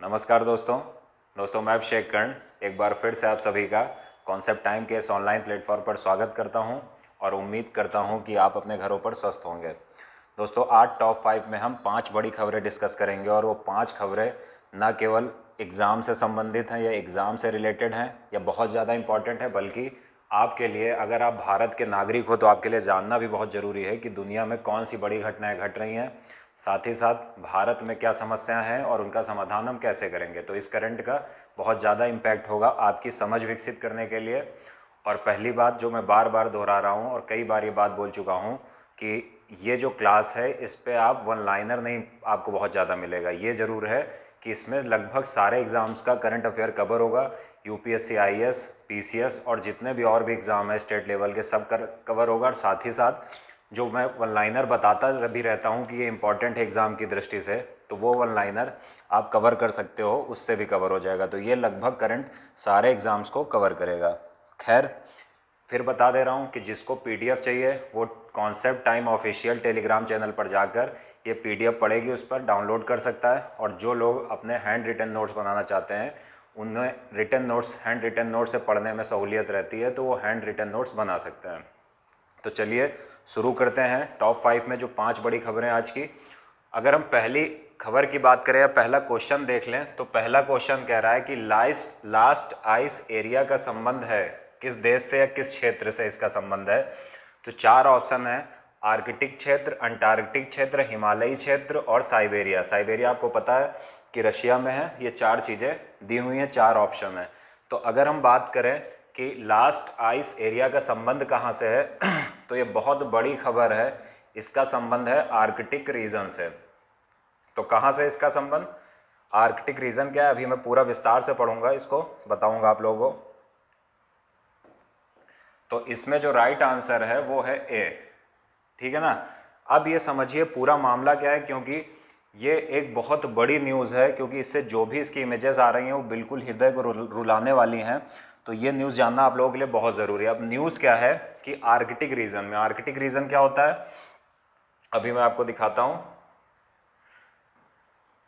नमस्कार दोस्तों मैं अभिषेक कर्ण एक बार फिर से आप सभी का कॉन्सेप्ट टाइम के इस ऑनलाइन प्लेटफॉर्म पर स्वागत करता हूं और उम्मीद करता हूं कि आप अपने घरों पर स्वस्थ होंगे। दोस्तों आज टॉप 5 में हम 5 बड़ी खबरें डिस्कस करेंगे और वो 5 खबरें ना केवल एग्ज़ाम से संबंधित हैं या एग्ज़ाम से रिलेटेड हैं या बहुत ज़्यादा इम्पॉर्टेंट है, बल्कि आपके लिए, अगर आप भारत के नागरिक हो तो आपके लिए जानना भी बहुत ज़रूरी है कि दुनिया में कौन सी बड़ी घटनाएं घट रही हैं, साथ ही साथ भारत में क्या समस्याएं हैं और उनका समाधान हम कैसे करेंगे। तो इस करंट का बहुत ज़्यादा इम्पैक्ट होगा आपकी समझ विकसित करने के लिए। और पहली बात जो मैं बार बार दोहरा रहा हूँ और कई बार ये बात बोल चुका हूँ कि ये जो क्लास है इस पे आप वन लाइनर नहीं आपको बहुत ज़्यादा मिलेगा। ये ज़रूर है कि इसमें लगभग सारे एग्ज़ाम्स का करंट अफेयर कवर होगा। यूपीएससी, आईएएस, पीसीएस और जितने भी और भी एग्ज़ाम है स्टेट लेवल के सब कवर होगा। और साथ ही साथ जो मैं वन लाइनर बताता भी रहता हूँ कि ये इंपॉर्टेंट है एग्ज़ाम की दृष्टि से, तो वो वन लाइनर आप कवर कर सकते हो, उससे भी कवर हो जाएगा। तो ये लगभग करंट सारे एग्ज़ाम्स को कवर करेगा। खैर, फिर बता दे रहा हूँ कि जिसको पीडीएफ चाहिए वो concept time official Telegram channel पर जाकर ये पीडीएफ पड़ेगी, उस पर डाउनलोड कर सकता है। और जो लोग अपने हैंड रिटन नोट्स बनाना चाहते हैं, उन्हें written notes, hand written notes से पढ़ने में सहूलियत रहती है, तो वो हैंड रिटन नोट्स बना सकते हैं। तो चलिए शुरू करते हैं टॉप 5 में जो 5 बड़ी खबरें आज की। अगर हम पहली खबर की बात करें या पहला क्वेश्चन देख लें, तो पहला क्वेश्चन कह रहा है कि लास्ट आइस एरिया का संबंध है किस देश से या किस क्षेत्र से इसका संबंध है। तो 4 ऑप्शन है: आर्कटिक क्षेत्र, अंटार्कटिक क्षेत्र, हिमालयी क्षेत्र और साइबेरिया। साइबेरिया आपको पता है कि रशिया में है। ये 4 चीज़ें दी हुई हैं, 4 ऑप्शन है। तो अगर हम बात करें कि लास्ट आइस एरिया का संबंध कहाँ से है तो ये बहुत बड़ी खबर है। इसका संबंध है आर्कटिक रीजन से। तो कहाँ से इसका संबंध? आर्कटिक रीजन क्या है, अभी मैं पूरा विस्तार से पढ़ूंगा, इसको बताऊंगा आप लोगों को। तो इसमें जो राइट आंसर है वो है ए। ठीक है ना। अब ये समझिए पूरा मामला क्या है, क्योंकि ये एक बहुत बड़ी न्यूज़ है, क्योंकि इससे जो भी इसकी इमेजेस आ रही हैं वो बिल्कुल हृदय को रुलाने वाली हैं। तो ये न्यूज़ जानना आप लोगों के लिए बहुत ज़रूरी है। अब न्यूज़ क्या है कि आर्कटिक रीजन में, आर्कटिक रीजन क्या होता है अभी मैं आपको दिखाता हूँ।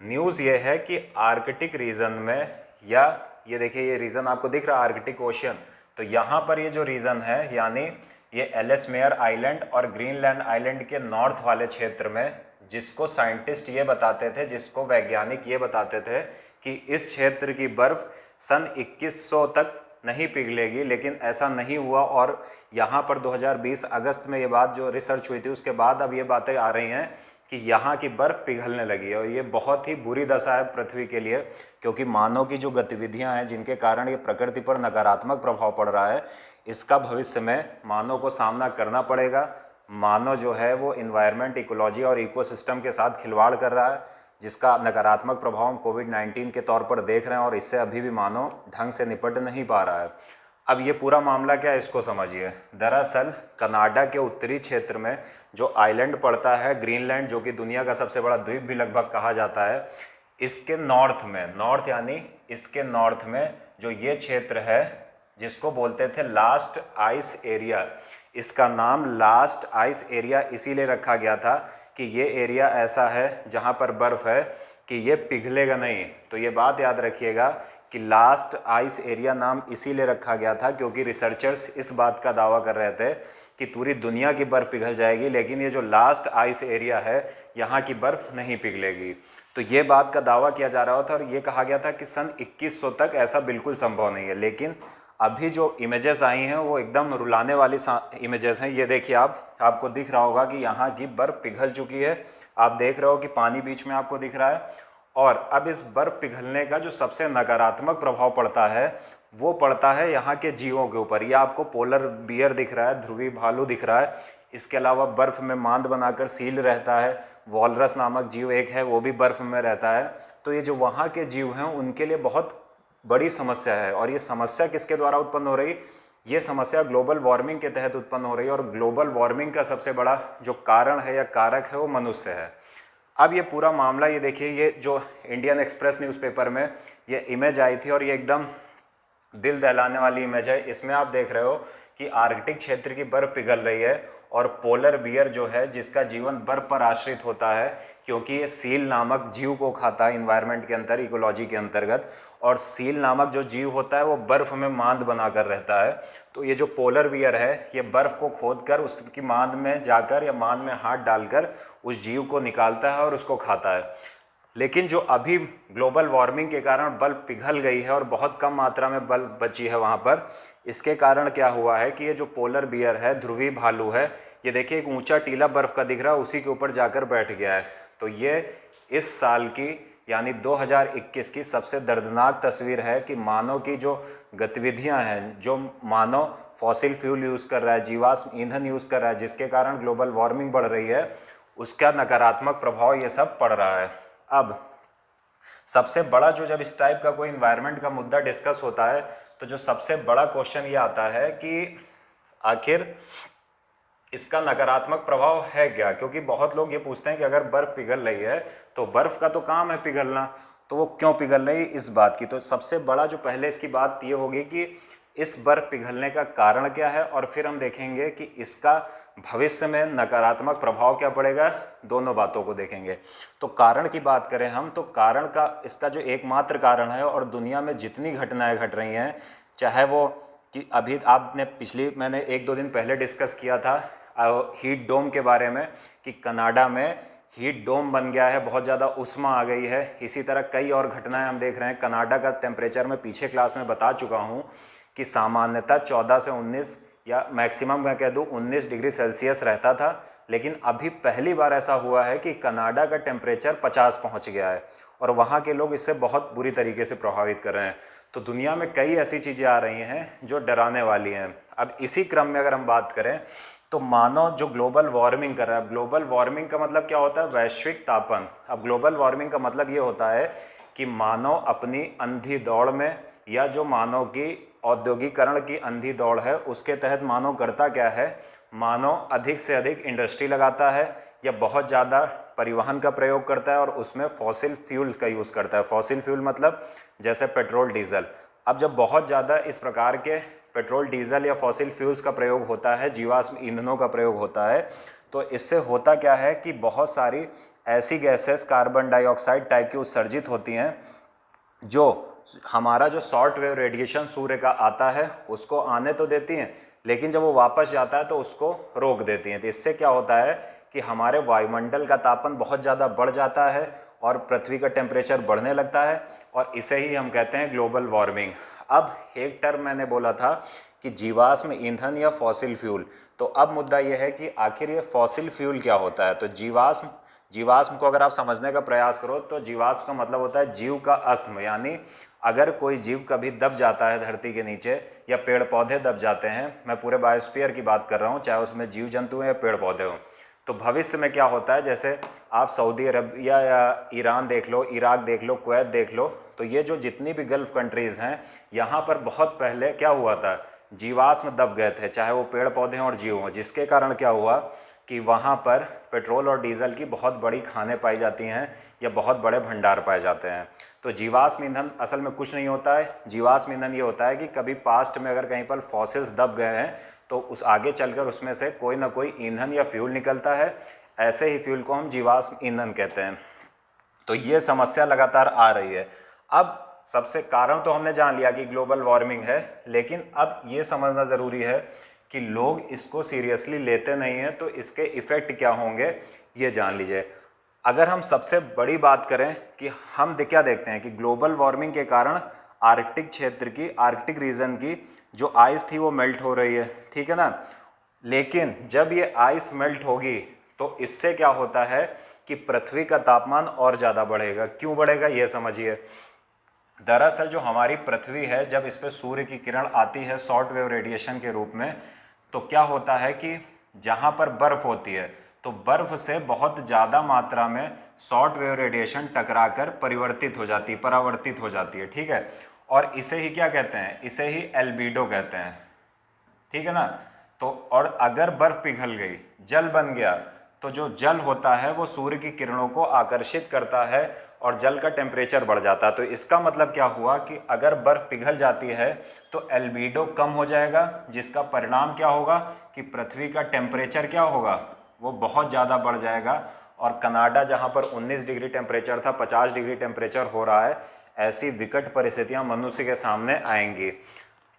न्यूज़ ये है कि आर्कटिक रीजन में, या ये देखिए ये रीजन आपको दिख रहा है आर्कटिक ओशियन, तो यहाँ पर ये जो रीजन है, यानी ये एलिसमेयर आइलैंड और ग्रीनलैंड आइलैंड के नॉर्थ वाले क्षेत्र में, जिसको साइंटिस्ट ये बताते थे, जिसको वैज्ञानिक ये बताते थे कि इस क्षेत्र की बर्फ़ सन 2100 तक नहीं पिघलेगी, लेकिन ऐसा नहीं हुआ। और यहाँ पर 2020 अगस्त में ये बात जो रिसर्च हुई थी उसके बाद अब ये बातें आ रही हैं कि यहाँ की बर्फ़ पिघलने लगी है। और ये बहुत ही बुरी दशा है पृथ्वी के लिए, क्योंकि मानव की जो गतिविधियाँ हैं जिनके कारण ये प्रकृति पर नकारात्मक प्रभाव पड़ रहा है, इसका भविष्य में मानव को सामना करना पड़ेगा। मानव जो है वो इन्वायरमेंट, इकोलॉजी और इकोसिस्टम के साथ खिलवाड़ कर रहा है, जिसका नकारात्मक प्रभाव हम कोविड-19 के तौर पर देख रहे हैं, और इससे अभी भी मानव ढंग से निपट नहीं पा रहा है। अब ये पूरा मामला क्या है इसको समझिए। दरअसल कनाडा के उत्तरी क्षेत्र में जो आइलैंड पड़ता है ग्रीनलैंड, जो कि दुनिया का सबसे बड़ा द्वीप भी लगभग कहा जाता है, इसके नॉर्थ में, नॉर्थ यानी इसके नॉर्थ में जो ये क्षेत्र है जिसको बोलते थे लास्ट आइस एरिया, इसका नाम लास्ट आइस एरिया इसीलिए रखा गया था कि ये एरिया ऐसा है जहाँ पर बर्फ़ है कि ये पिघलेगा नहीं। तो ये बात याद रखिएगा कि लास्ट आइस एरिया नाम इसीलिए रखा गया था क्योंकि रिसर्चर्स इस बात का दावा कर रहे थे कि पूरी दुनिया की बर्फ़ पिघल जाएगी, लेकिन ये जो लास्ट आइस एरिया है यहाँ की बर्फ़ नहीं पिघलेगी। तो ये बात का दावा किया जा रहा था और ये कहा गया था कि सन 2100 तक ऐसा बिल्कुल संभव नहीं है। लेकिन अभी जो इमेजेस आई हैं वो एकदम रुलाने वाली इमेजेस हैं। ये देखिए, आपको दिख रहा होगा कि यहाँ की बर्फ़ पिघल चुकी है। आप देख रहे हो कि पानी बीच में आपको दिख रहा है। और अब इस बर्फ़ पिघलने का जो सबसे नकारात्मक प्रभाव पड़ता है वो पड़ता है यहाँ के जीवों के ऊपर। ये आपको पोलर बियर दिख रहा है, ध्रुवी भालू दिख रहा है। इसके अलावा बर्फ़ में मांद बनाकर सील रहता है। वॉलरस नामक जीव एक है, वो भी बर्फ़ में रहता है। तो ये जो वहाँ के जीव हैं उनके लिए बहुत बड़ी समस्या है। और ये समस्या किसके द्वारा उत्पन्न हो रही? ये समस्या ग्लोबल वार्मिंग के तहत उत्पन्न हो रही है। और ग्लोबल वार्मिंग का सबसे बड़ा जो कारण है या कारक है वो मनुष्य है। अब ये पूरा मामला, ये देखिए, ये जो इंडियन एक्सप्रेस न्यूज़पेपर में ये इमेज आई थी और ये एकदम दिल दहलाने वाली इमेज है। इसमें आप देख रहे हो कि आर्कटिक क्षेत्र की बर्फ़ पिघल रही है और पोलर बियर जो है जिसका जीवन बर्फ़ पर आश्रित होता है, क्योंकि ये सील नामक जीव को खाता है इन्वायरमेंट के अंदर, इकोलॉजी के अंतर्गत। और सील नामक जो जीव होता है वो बर्फ़ में मांद बनाकर रहता है। तो ये जो पोलर बियर है ये बर्फ़ को खोदकर उसकी मांद में जाकर या मांद में हाथ डालकर उस जीव को निकालता है और उसको खाता है। लेकिन जो अभी ग्लोबल वार्मिंग के कारण बर्फ़ पिघल गई है और बहुत कम मात्रा में बर्फ़ बची है वहाँ पर, इसके कारण क्या हुआ है कि ये जो पोलर बियर है, ध्रुवीय भालू है, ये देखिए एक ऊंचा टीला बर्फ़ का दिख रहा है, उसी के ऊपर जाकर बैठ गया है। तो ये इस साल की यानी 2021 की सबसे दर्दनाक तस्वीर है कि मानव की जो गतिविधियां हैं, जो मानव फॉसिल फ्यूल यूज़ कर रहा है, जीवाश्म ईंधन यूज़ कर रहा है, जिसके कारण ग्लोबल वार्मिंग बढ़ रही है, उसका नकारात्मक प्रभाव ये सब पड़ रहा है। अब सबसे बड़ा जो जब इस टाइप का कोई इन्वायरमेंट का मुद्दा डिस्कस होता है तो जो सबसे बड़ा क्वेश्चन ये आता है कि आखिर इसका नकारात्मक प्रभाव है क्या। क्योंकि बहुत लोग ये पूछते हैं कि अगर बर्फ़ पिघल रही है तो बर्फ़ का तो काम है पिघलना, तो वो क्यों पिघल रही, इस बात की। तो सबसे बड़ा जो पहले इसकी बात ये होगी कि इस बर्फ़ पिघलने का कारण क्या है, और फिर हम देखेंगे कि इसका भविष्य में नकारात्मक प्रभाव क्या पड़ेगा, दोनों बातों को देखेंगे। तो कारण की बात करें हम, तो कारण का इसका जो एकमात्र कारण है, और दुनिया में जितनी घटनाएं घट रही हैं, चाहे वो कि अभी आपने मैंने 1-2 दिन पहले डिस्कस किया था हीट डोम के बारे में कि कनाडा में हीट डोम बन गया है, बहुत ज़्यादा उष्मा आ गई है। इसी तरह कई और घटनाएं हम देख रहे हैं। कनाडा का टेम्परेचर मैं पीछे क्लास में बता चुका हूँ कि सामान्यतः 14 से 19 या मैक्सिमम मैं कह दूँ 19 डिग्री सेल्सियस रहता था, लेकिन अभी पहली बार ऐसा हुआ है कि कनाडा का टेम्परेचर 50 पहुँच गया है और वहाँ के लोग इससे बहुत बुरी तरीके से प्रभावित कर रहे हैं। तो दुनिया में कई ऐसी चीज़ें आ रही हैं जो डराने वाली हैं। अब इसी क्रम में अगर हम बात करें तो मानव जो ग्लोबल वार्मिंग कर रहा है, ग्लोबल वार्मिंग का मतलब क्या होता है, वैश्विक तापन। अब ग्लोबल वार्मिंग का मतलब ये होता है कि मानव अपनी अंधी दौड़ में, या जो मानव की औद्योगिकरण की अंधी दौड़ है उसके तहत मानव करता क्या है, मानव अधिक से अधिक इंडस्ट्री लगाता है या बहुत ज़्यादा परिवहन का प्रयोग करता है और उसमें फॉसिल फ्यूल का यूज़ करता है। फॉसिल फ्यूल मतलब जैसे पेट्रोल, डीजल। अब जब बहुत ज़्यादा इस प्रकार के पेट्रोल, डीजल या फॉसिल फ्यूल्स का प्रयोग होता है, जीवाश्म ईंधनों का प्रयोग होता है, तो इससे होता क्या है कि बहुत सारी ऐसी गैसेस कार्बन डाइऑक्साइड टाइप की उत्सर्जित होती हैं जो हमारा जो शॉर्ट वेव रेडिएशन सूर्य का आता है उसको आने तो देती हैं, लेकिन जब वो वापस जाता है तो उसको रोक देती हैं। तो इससे क्या होता है कि हमारे वायुमंडल का तापन बहुत ज़्यादा बढ़ जाता है और पृथ्वी का टेम्परेचर बढ़ने लगता है, और इसे ही हम कहते हैं ग्लोबल वार्मिंग। अब एक टर्म मैंने बोला था कि जीवाश्म ईंधन या फॉसिल फ्यूल, तो अब मुद्दा यह है कि आखिर ये फॉसिल फ्यूल क्या होता है। तो जीवाश्म को अगर आप समझने का प्रयास करो तो जीवाश्म का मतलब होता है जीव का अस्म, यानी अगर कोई जीव कभी दब जाता है धरती के नीचे या पेड़ पौधे दब जाते हैं, मैं पूरे बायोस्फीयर की बात कर रहा हूँ, चाहे उसमें जीव जंतु हैं या पेड़ पौधे हों, तो भविष्य में क्या होता है, जैसे आप सऊदी अरबिया या ईरान देख लो, इराक देख लो, कुवैत देख लो, तो ये जो जितनी भी गल्फ़ कंट्रीज़ हैं यहाँ पर बहुत पहले क्या हुआ था, जीवाश्म दब गए थे, चाहे वो पेड़ पौधे हों और जीव हों, जिसके कारण क्या हुआ कि वहाँ पर पेट्रोल और डीजल की बहुत बड़ी खानें पाई जाती हैं या बहुत बड़े भंडार पाए जाते हैं। तो जीवाश्म ईंधन असल में कुछ नहीं होता है। जीवाश्म ईंधन ये होता है कि कभी पास्ट में अगर कहीं पर फॉसिल्स दब गए हैं तो उस आगे चलकर उसमें से कोई ना कोई ईंधन या फ्यूल निकलता है, ऐसे ही फ्यूल को हम जीवाश्म ईंधन कहते हैं। तो ये समस्या लगातार आ रही है। अब सबसे कारण तो हमने जान लिया कि ग्लोबल वार्मिंग है, लेकिन अब ये समझना ज़रूरी है कि लोग इसको सीरियसली लेते नहीं हैं, तो इसके इफ़ेक्ट क्या होंगे ये जान लीजिए। अगर हम सबसे बड़ी बात करें कि हम क्या देखते हैं कि ग्लोबल वार्मिंग के कारण आर्कटिक क्षेत्र की, आर्कटिक रीजन की जो आइस थी वो मेल्ट हो रही है, ठीक है ना। लेकिन जब ये आइस मेल्ट होगी तो इससे क्या होता है कि पृथ्वी का तापमान और ज़्यादा बढ़ेगा। क्यों बढ़ेगा ये समझिए। दरअसल जो हमारी पृथ्वी है, जब इस पर सूर्य की किरण आती है शॉर्ट वेव रेडिएशन के रूप में, तो क्या होता है कि जहाँ पर बर्फ़ होती है तो बर्फ़ से बहुत ज़्यादा मात्रा में शॉर्ट वेव रेडिएशन टकराकर परावर्तित हो जाती है, ठीक है। और इसे ही क्या कहते हैं, इसे ही एल्बिडो कहते हैं, ठीक है ना। तो और अगर बर्फ़ पिघल गई, जल बन गया, तो जो जल होता है वो सूर्य की किरणों को आकर्षित करता है और जल का टेम्परेचर बढ़ जाता है। तो इसका मतलब क्या हुआ कि अगर बर्फ़ पिघल जाती है तो एल्बिडो कम हो जाएगा, जिसका परिणाम क्या होगा कि पृथ्वी का टेम्परेचर क्या होगा, वो बहुत ज़्यादा बढ़ जाएगा और कनाडा जहाँ पर 19 डिग्री टेम्परेचर था 50 डिग्री टेम्परेचर हो रहा है। ऐसी विकट परिस्थितियाँ मनुष्य के सामने आएंगी।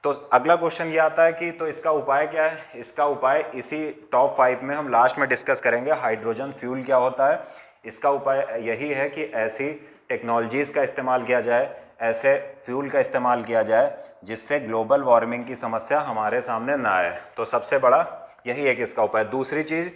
तो अगला क्वेश्चन ये आता है कि तो इसका उपाय क्या है। इसका उपाय इसी टॉप 5 में हम लास्ट में डिस्कस करेंगे। हाइड्रोजन फ्यूल क्या होता है, इसका उपाय यही है कि ऐसी टेक्नोलॉजीज़ का इस्तेमाल किया जाए, ऐसे फ्यूल का इस्तेमाल किया जाए जिससे ग्लोबल वार्मिंग की समस्या हमारे सामने ना आए। तो सबसे बड़ा यही है कि इसका उपाय। दूसरी चीज़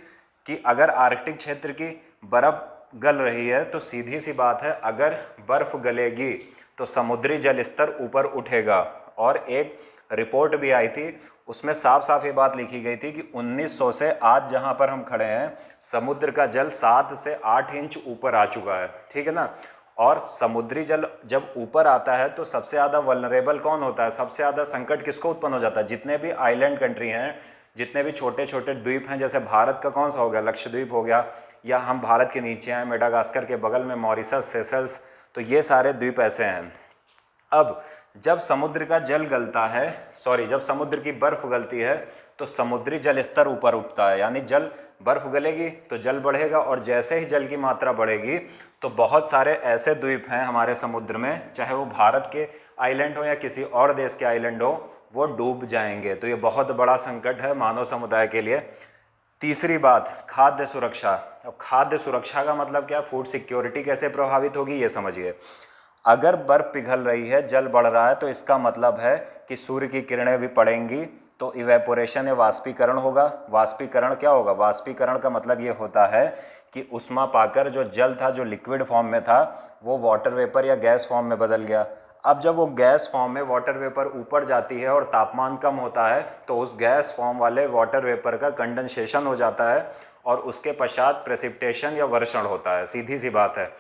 कि अगर आर्कटिक क्षेत्र की बर्फ़ गल रही है तो सीधी सी बात है, अगर बर्फ़ गलेगी तो समुद्री जल स्तर ऊपर उठेगा। और एक रिपोर्ट भी आई थी, उसमें साफ साफ ये बात लिखी गई थी कि 1900 से आज जहाँ पर हम खड़े हैं समुद्र का जल 7 से 8 इंच ऊपर आ चुका है, ठीक है ना। और समुद्री जल जब ऊपर आता है तो सबसे ज़्यादा वल्नरेबल कौन होता है, सबसे ज़्यादा संकट किसको उत्पन्न हो जाता है। जितने भी आइलैंड कंट्री हैं, जितने भी छोटे छोटे द्वीप हैं, जैसे भारत का कौन सा हो गया, लक्षद्वीप हो गया, या हम भारत के नीचे हैं मेडागास्कर के बगल में मॉरिशस, सेशल्स, तो ये सारे द्वीप ऐसे हैं। अब जब समुद्र का जल गलता है, जब समुद्र की बर्फ गलती है तो समुद्री जल स्तर ऊपर उठता है, यानी जल बर्फ गलेगी तो जल बढ़ेगा, और जैसे ही जल की मात्रा बढ़ेगी तो बहुत सारे ऐसे द्वीप हैं हमारे समुद्र में, चाहे वो भारत के आइलैंड हो या किसी और देश के आइलैंड हो, वो डूब जाएंगे। तो ये बहुत बड़ा संकट है मानव समुदाय के लिए। तीसरी बात, खाद्य सुरक्षा। अब खाद्य सुरक्षा का मतलब क्या, फूड सिक्योरिटी कैसे प्रभावित होगी ये समझिए। अगर बर्फ़ पिघल रही है, जल बढ़ रहा है, तो इसका मतलब है कि सूर्य की किरणें भी पड़ेंगी तो इवेपोरेशन या वाष्पीकरण होगा। वाष्पीकरण क्या होगा, वाष्पीकरण का मतलब ये होता है कि उष्मा पाकर जो जल था, जो लिक्विड फॉर्म में था, वो वाटर वेपर या गैस फॉर्म में बदल गया। अब जब वो गैस फॉर्म में वाटर वेपर ऊपर जाती है और तापमान कम होता है तो उस गैस फॉर्म वाले वाटर वेपर का कंडेंसेशन हो जाता है और उसके पश्चात प्रेसिपिटेशन या वर्षण होता है। सीधी सी बात है।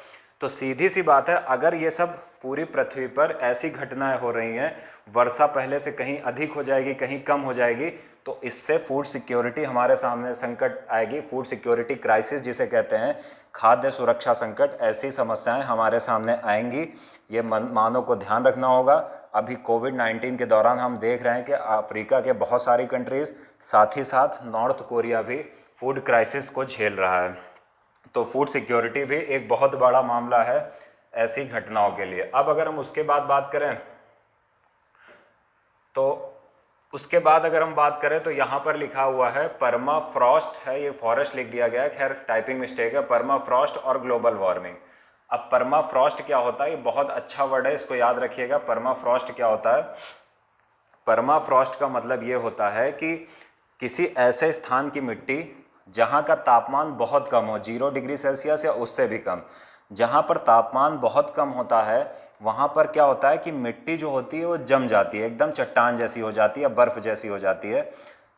तो सीधी सी बात है, अगर ये सब पूरी पृथ्वी पर ऐसी घटनाएं हो रही हैं, वर्षा पहले से कहीं अधिक हो जाएगी, कहीं कम हो जाएगी, तो इससे फूड सिक्योरिटी हमारे सामने संकट आएगी। फूड सिक्योरिटी क्राइसिस जिसे कहते हैं, खाद्य सुरक्षा संकट, ऐसी समस्याएं हमारे सामने आएंगी। ये मानव को ध्यान रखना होगा। अभी कोविड-19 के दौरान हम देख रहे हैं कि अफ्रीका के बहुत सारी कंट्रीज़, साथ ही साथ नॉर्थ कोरिया भी फूड क्राइसिस को झेल रहा है। तो फूड सिक्योरिटी भी एक बहुत बड़ा मामला है ऐसी घटनाओं के लिए। अब अगर हम उसके बाद बात करें अगर हम बात करें तो यहाँ पर लिखा हुआ है परमाफ्रॉस्ट है, ये फॉरेस्ट लिख दिया गया है, खैर टाइपिंग मिस्टेक है। परमाफ्रॉस्ट और ग्लोबल वार्मिंग। अब परमाफ्रॉस्ट क्या होता है, ये बहुत अच्छा वर्ड है, इसको याद रखिएगा। परमाफ्रॉस्ट क्या होता है, परमाफ्रॉस्ट का मतलब ये होता है कि किसी ऐसे स्थान की मिट्टी जहाँ का तापमान बहुत कम हो, 0 डिग्री सेल्सियस या उससे भी कम, जहाँ पर तापमान बहुत कम होता है, वहाँ पर क्या होता है कि मिट्टी जो होती है वो जम जाती है, एकदम चट्टान जैसी हो जाती है, बर्फ़ जैसी हो जाती है।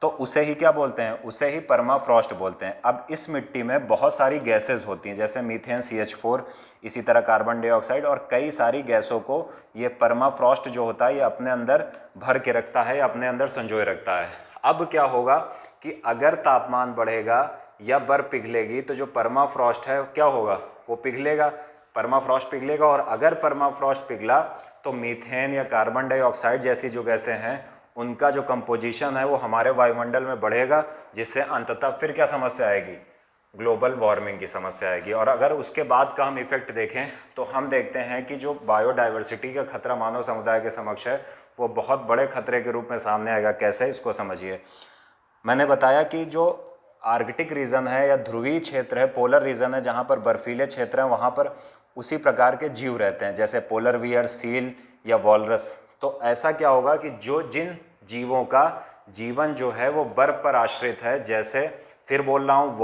तो उसे ही क्या बोलते हैं, उसे ही परमाफ्रॉस्ट बोलते हैं। अब इस मिट्टी में बहुत सारी गैसेज होती हैं, जैसे मीथेन, CH4, इसी तरह कार्बन डाइऑक्साइड और कई सारी गैसों को ये परमाफ्रॉस्ट जो होता है ये अपने अंदर भर के रखता है या अपने अंदर संजोए रखता है। अब क्या होगा कि अगर तापमान बढ़ेगा या बर्फ पिघलेगी तो जो परमाफ्रॉस्ट है क्या होगा, वो पिघलेगा, परमाफ्रॉस्ट पिघलेगा। और अगर परमाफ्रॉस्ट पिघला तो मीथेन या कार्बन डाइऑक्साइड जैसी जो गैसें हैं उनका जो कंपोजिशन है वो हमारे वायुमंडल में बढ़ेगा, जिससे अंततः फिर क्या समस्या आएगी, ग्लोबल वार्मिंग की समस्या आएगी। और अगर उसके बाद का हम इफेक्ट देखें तो हम देखते हैं कि जो बायोडाइवर्सिटी का खतरा मानव समुदाय के समक्ष है वो बहुत बड़े खतरे के रूप में सामने आएगा। कैसे, इसको समझिए। मैंने बताया कि जो आर्कटिक रीजन है या ध्रुवीय क्षेत्र है, पोलर रीजन है, जहाँ पर बर्फीले क्षेत्र हैं, वहाँ पर उसी प्रकार के जीव रहते हैं, जैसे पोलर बियर, सील या वॉलरस। तो ऐसा क्या होगा कि जिन जीवों का जीवन जो है वो बर्फ पर आश्रित है, जैसे फिर बोल रहा हूँ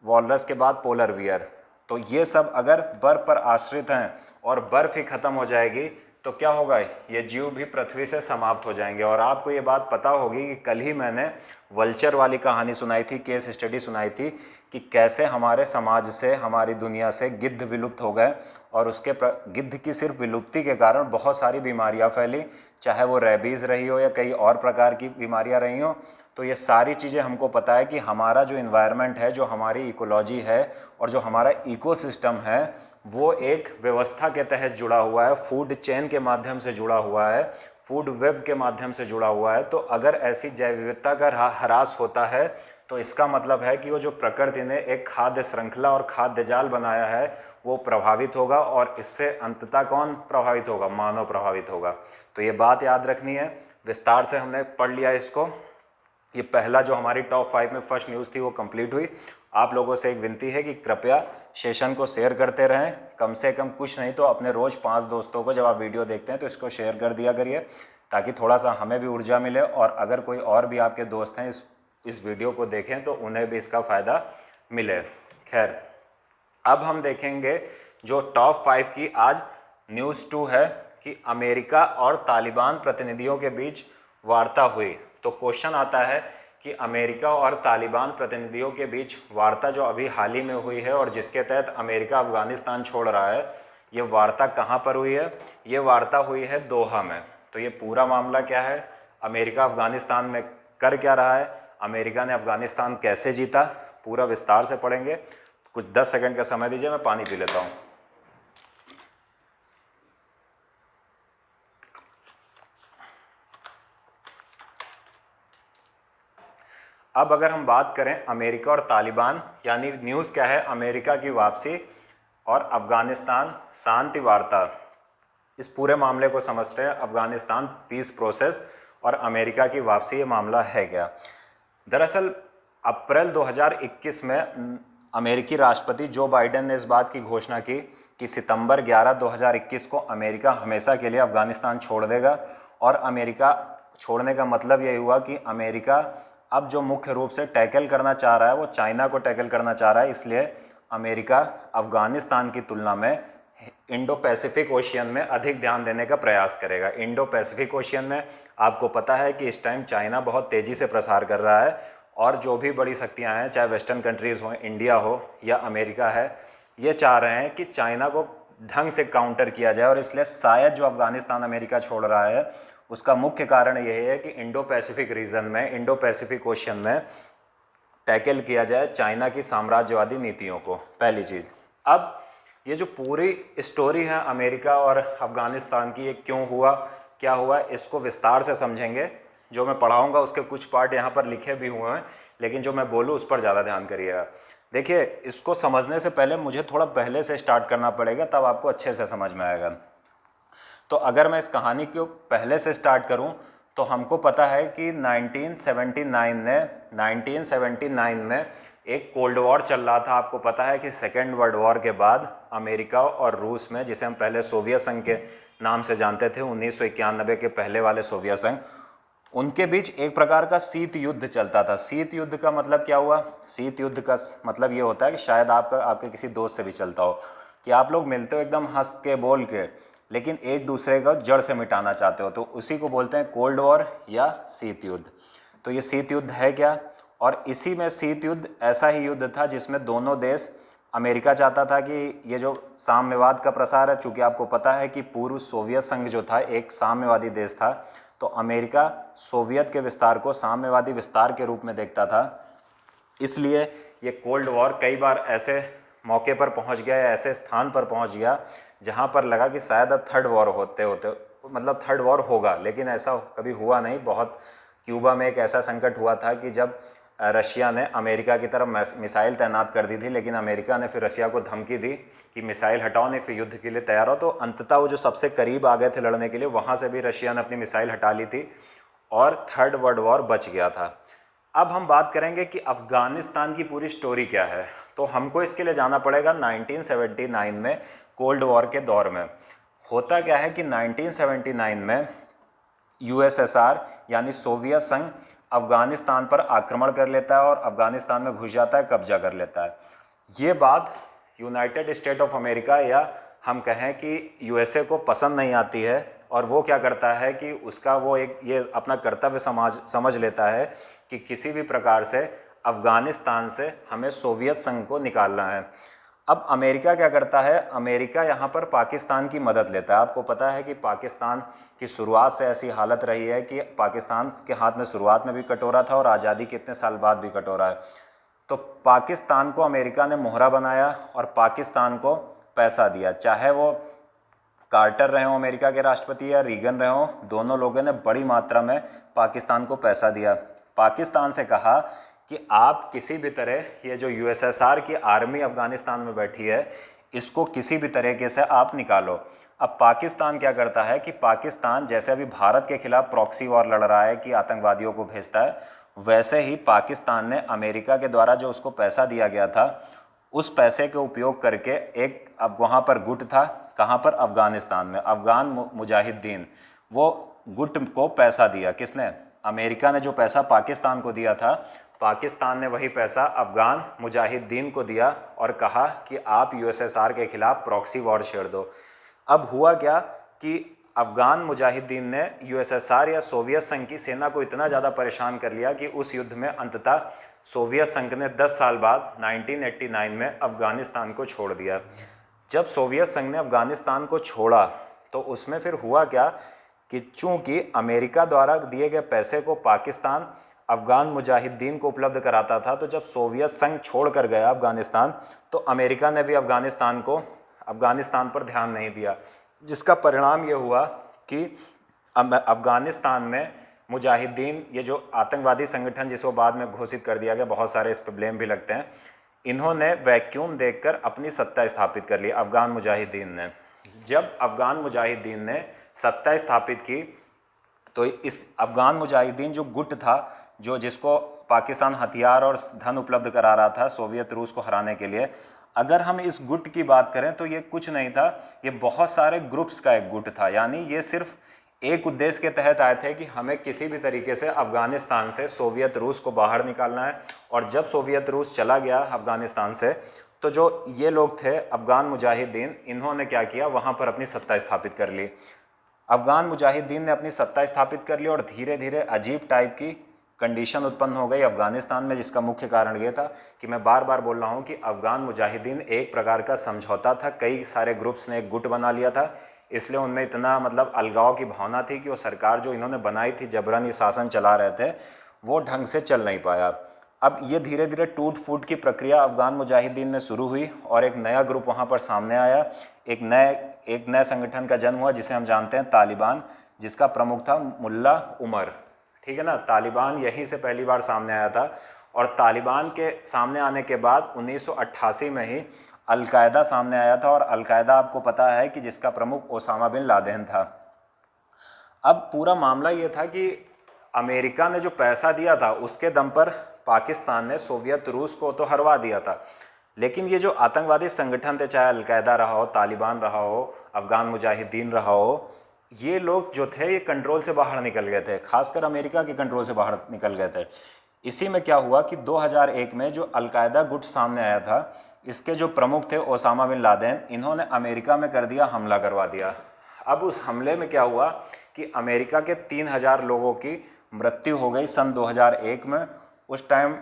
वॉलरस के बाद पोलर बियर, तो ये सब अगर बर्फ पर आश्रित हैं और बर्फ ही ख़त्म हो जाएगी तो क्या होगा, ये जीव भी पृथ्वी से समाप्त हो जाएंगे। और आपको ये बात पता होगी कि कल ही मैंने वल्चर वाली कहानी सुनाई थी, केस स्टडी सुनाई थी कि कैसे हमारे समाज से, हमारी दुनिया से गिद्ध विलुप्त हो गए और उसके गिद्ध की सिर्फ विलुप्ति के कारण बहुत सारी बीमारियां फैली, चाहे वो रेबीज़ रही हो या कई और प्रकार की बीमारियां रही हो। तो ये सारी चीज़ें हमको पता है कि हमारा जो इन्वायरमेंट है, जो हमारी इकोलॉजी है और जो हमारा इकोसिस्टम है वो एक व्यवस्था के तहत जुड़ा हुआ है, फूड चेन के माध्यम से जुड़ा हुआ है, फूड वेब के माध्यम से जुड़ा हुआ है। तो अगर ऐसी जैव विविधता का ह्रास होता है तो इसका मतलब है कि वो जो प्रकृति ने एक खाद्य श्रृंखला और खाद्य जाल बनाया है वो प्रभावित होगा, और इससे अंततः कौन प्रभावित होगा? मानव प्रभावित होगा। तो ये बात याद रखनी है। विस्तार से हमने पढ़ लिया इसको। ये पहला जो हमारी टॉप 5 में फर्स्ट न्यूज़ थी वो कंप्लीट हुई। आप लोगों से एक विनती है कि कृपया सेशन को शेयर करते रहें, कम से कम कुछ नहीं तो अपने रोज़ 5 दोस्तों को जब आप वीडियो देखते हैं तो इसको शेयर कर दिया करिए, ताकि थोड़ा सा हमें भी ऊर्जा मिले, और अगर कोई और भी आपके दोस्त हैं इस वीडियो को देखें तो उन्हें भी इसका फ़ायदा मिले। खैर, अब हम देखेंगे जो टॉप 5 की आज न्यूज़ 2 है कि अमेरिका और तालिबान प्रतिनिधियों के बीच वार्ता हुई। तो क्वेश्चन आता है कि अमेरिका और तालिबान प्रतिनिधियों के बीच वार्ता जो अभी हाल ही में हुई है और जिसके तहत अमेरिका अफगानिस्तान छोड़ रहा है, ये वार्ता कहाँ पर हुई है? ये वार्ता हुई है दोहा में। तो ये पूरा मामला क्या है? अमेरिका अफगानिस्तान में कर क्या रहा है? अमेरिका ने अफगानिस्तान कैसे जीता? पूरा विस्तार से पढ़ेंगे। कुछ 10 सेकंड का समय दीजिए, मैं पानी पी लेता हूँ। अब अगर हम बात करें अमेरिका और तालिबान, यानी न्यूज़ क्या है? अमेरिका की वापसी और अफगानिस्तान शांति वार्ता। इस पूरे मामले को समझते हैं। अफगानिस्तान पीस प्रोसेस और अमेरिका की वापसी, ये मामला है क्या? दरअसल अप्रैल 2021 में अमेरिकी राष्ट्रपति जो बाइडेन ने इस बात की घोषणा की कि सितंबर 11, 2021 को अमेरिका हमेशा के लिए अफगानिस्तान छोड़ देगा। और अमेरिका छोड़ने का मतलब यही हुआ कि अमेरिका अब जो मुख्य रूप से टैकल करना चाह रहा है वो चाइना को टैकल करना चाह रहा है। इसलिए अमेरिका अफगानिस्तान की तुलना में इंडो पैसिफिक ओशियन में अधिक ध्यान देने का प्रयास करेगा। इंडो पैसिफिक ओशियन में आपको पता है कि इस टाइम चाइना बहुत तेज़ी से प्रसार कर रहा है, और जो भी बड़ी शक्तियां हैं, चाहे वेस्टर्न कंट्रीज़ हो, इंडिया हो या अमेरिका है, ये चाह रहे हैं कि चाइना को ढंग से काउंटर किया जाए। और इसलिए शायद जो अफगानिस्तान अमेरिका छोड़ रहा है उसका मुख्य कारण यही है कि इंडो पैसिफिक रीजन में, इंडो पैसिफिक ओशियन में टैकल किया जाए चाइना की साम्राज्यवादी नीतियों को, पहली चीज़। अब ये जो पूरी स्टोरी है अमेरिका और अफगानिस्तान की, ये क्यों हुआ, क्या हुआ, इसको विस्तार से समझेंगे। जो मैं पढ़ाऊँगा उसके कुछ पार्ट यहाँ पर लिखे भी हुए हैं, लेकिन जो मैं बोलूँ उस पर ज़्यादा ध्यान करिएगा। देखिए, इसको समझने से पहले मुझे थोड़ा पहले से स्टार्ट करना पड़ेगा, तब आपको अच्छे से समझ में आएगा। तो अगर मैं इस कहानी को पहले से स्टार्ट करूं तो हमको पता है कि 1979 में एक कोल्ड वॉर चल रहा था। आपको पता है कि सेकेंड वर्ल्ड वॉर के बाद अमेरिका और रूस में, जिसे हम पहले सोवियत संघ के नाम से जानते थे, 1991 के पहले वाले सोवियत संघ, उनके बीच एक प्रकार का शीत युद्ध चलता था। शीत युद्ध का मतलब क्या हुआ? शीत युद्ध का मतलब ये होता है कि शायद आपके किसी दोस्त से भी चलता हो कि आप लोग मिलते हो एकदम हंस के बोल के, लेकिन एक दूसरे को जड़ से मिटाना चाहते हो, तो उसी को बोलते हैं कोल्ड वॉर या शीत युद्ध। तो ये शीत युद्ध है क्या? और इसी में शीत युद्ध ऐसा ही युद्ध था जिसमें दोनों देश, अमेरिका चाहता था कि ये जो साम्यवाद का प्रसार है, चूँकि आपको पता है कि पूर्व सोवियत संघ जो था एक साम्यवादी देश था, तो अमेरिका सोवियत के विस्तार को साम्यवादी विस्तार के रूप में देखता था। इसलिए ये कोल्ड वॉर कई बार ऐसे मौके पर पहुंच गया या ऐसे स्थान पर पहुंच गया जहां पर लगा कि शायद अब थर्ड वॉर मतलब थर्ड वॉर होगा, लेकिन ऐसा कभी हुआ नहीं। बहुत क्यूबा में एक ऐसा संकट हुआ था कि जब रशिया ने अमेरिका की तरफ मिसाइल तैनात कर दी थी, लेकिन अमेरिका ने फिर रशिया को धमकी दी कि मिसाइल हटाओ, नहीं फिर युद्ध के लिए तैयार हो। तो अंततः वो जो सबसे करीब आ गए थे लड़ने के लिए, वहाँ से भी रशिया ने अपनी मिसाइल हटा ली थी और थर्ड वर्ल्ड वॉर बच गया था। अब हम बात करेंगे कि अफ़गानिस्तान की पूरी स्टोरी क्या है। तो हमको इसके लिए जाना पड़ेगा 1979 में, कोल्ड वॉर के दौर में। होता क्या है कि 1979 में यूएसएसआर यानी सोवियत संघ अफ़गानिस्तान पर आक्रमण कर लेता है और अफ़गानिस्तान में घुस जाता है, कब्जा कर लेता है। ये बात यूनाइटेड स्टेट ऑफ अमेरिका या हम कहें कि यूएसए को पसंद नहीं आती है, और वो क्या करता है कि उसका वो एक ये अपना कर्तव्य समझ लेता है कि किसी भी प्रकार से अफ़गानिस्तान से हमें सोवियत संघ को निकालना है। अब अमेरिका क्या करता है? अमेरिका यहाँ पर पाकिस्तान की मदद लेता है। आपको पता है कि पाकिस्तान की शुरुआत से ऐसी हालत रही है कि पाकिस्तान के हाथ में शुरुआत में भी कटोरा था और आज़ादी के इतने साल बाद भी कटोरा है। तो पाकिस्तान को अमेरिका ने मोहरा बनाया और पाकिस्तान को पैसा दिया। चाहे वो कार्टर रहे हों अमेरिका के राष्ट्रपति या रीगन रहे हों, दोनों लोगों ने बड़ी मात्रा में पाकिस्तान को पैसा दिया। पाकिस्तान से कहा कि आप किसी भी तरह ये जो यूएसएसआर की आर्मी अफगानिस्तान में बैठी है इसको किसी भी तरीके से आप निकालो। अब पाकिस्तान क्या करता है कि पाकिस्तान जैसे अभी भारत के खिलाफ प्रॉक्सी वॉर लड़ रहा है कि आतंकवादियों को भेजता है, वैसे ही पाकिस्तान ने अमेरिका के द्वारा जो उसको पैसा दिया गया था उस पैसे के उपयोग करके एक अब वहाँ पर गुट था, कहाँ पर, अफगानिस्तान में, अफगान मुजाहिदीन, वो गुट को पैसा दिया। किसने? अमेरिका ने जो पैसा पाकिस्तान को दिया था, पाकिस्तान ने वही पैसा अफगान मुजाहिदीन को दिया और कहा कि आप यूएसएसआर के खिलाफ प्रॉक्सी वॉर छेड़ दो। अब हुआ क्या कि अफगान मुजाहिदीन ने यूएसएसआर या सोवियत संघ की सेना को इतना ज़्यादा परेशान कर लिया कि उस युद्ध में अंततः सोवियत संघ ने 10 साल बाद 1989 में अफगानिस्तान को छोड़ दिया। जब सोवियत संघ ने अफगानिस्तान को छोड़ा तो उसमें फिर हुआ क्या कि चूंकि अमेरिका द्वारा दिए गए पैसे को पाकिस्तान अफगान मुजाहिदीन को उपलब्ध कराता था, तो जब सोवियत संघ छोड़ कर गया अफगानिस्तान तो अमेरिका ने भी अफगानिस्तान पर ध्यान नहीं दिया, जिसका परिणाम ये हुआ कि अफगानिस्तान में मुजाहिदीन, ये जो आतंकवादी संगठन जिसको बाद में घोषित कर दिया गया, बहुत सारे इस पर ब्लेम भी लगते हैं, इन्होंने वैक्यूम देखकर अपनी सत्ता स्थापित कर ली अफगान मुजाहिदीन ने। जब अफगान मुजाहिदीन ने सत्ता स्थापित की तो इस अफगान मुजाहिदीन जो गुट था, जिसको पाकिस्तान हथियार और धन उपलब्ध करा रहा था सोवियत रूस को हराने के लिए, अगर हम इस गुट की बात करें तो ये कुछ नहीं था, ये बहुत सारे ग्रुप्स का एक गुट था। यानी ये सिर्फ एक उद्देश्य के तहत आए थे कि हमें किसी भी तरीके से अफगानिस्तान से सोवियत रूस को बाहर निकालना है। और जब सोवियत रूस चला गया अफगानिस्तान से तो जो ये लोग थे अफगान मुजाहिदीन, इन्होंने क्या किया, वहाँ पर अपनी सत्ता स्थापित कर ली। अफगान मुजाहिदीन ने अपनी सत्ता स्थापित कर ली और धीरे धीरे अजीब टाइप की कंडीशन उत्पन्न हो गई अफगानिस्तान में, जिसका मुख्य कारण ये था कि मैं बार बार बोल रहा हूँ कि अफगान मुजाहिदीन एक प्रकार का समझौता था, कई सारे ग्रुप्स ने एक गुट बना लिया था, इसलिए उनमें इतना मतलब अलगाव की भावना थी कि वो सरकार जो इन्होंने बनाई थी, जबरन ये शासन चला रहे थे, वो ढंग से चल नहीं पाया। अब ये धीरे धीरे टूट फूट की प्रक्रिया अफगान मुजाहिदीन में शुरू हुई और एक नया ग्रुप वहाँ पर सामने आया, एक नए संगठन का जन्म हुआ जिसे हम जानते हैं तालिबान, जिसका प्रमुख था मुल्ला उमर। ठीक है ना, तालिबान यहीं से पहली बार सामने आया था। और तालिबान के सामने आने के बाद 1988 में ही अलकायदा सामने आया था, और अलकायदा आपको पता है कि जिसका प्रमुख ओसामा बिन लादेन था। अब पूरा मामला ये था कि अमेरिका ने जो पैसा दिया था उसके दम पर पाकिस्तान ने सोवियत रूस को तो हरवा दिया था, लेकिन ये जो आतंकवादी संगठन थे, चाहे अलकायदा रहा हो, तालिबान रहा हो, अफगान मुजाहिदीन रहा हो, ये लोग जो थे ये कंट्रोल से बाहर निकल गए थे, खासकर अमेरिका के कंट्रोल से बाहर निकल गए थे। इसी में क्या हुआ कि 2001 में जो अलकायदा गुट सामने आया था, इसके जो प्रमुख थे ओसामा बिन लादेन, इन्होंने अमेरिका में कर दिया, हमला करवा दिया। अब उस हमले में क्या हुआ कि अमेरिका के 3000 लोगों की मृत्यु हो गई सन 2001 में। उस टाइम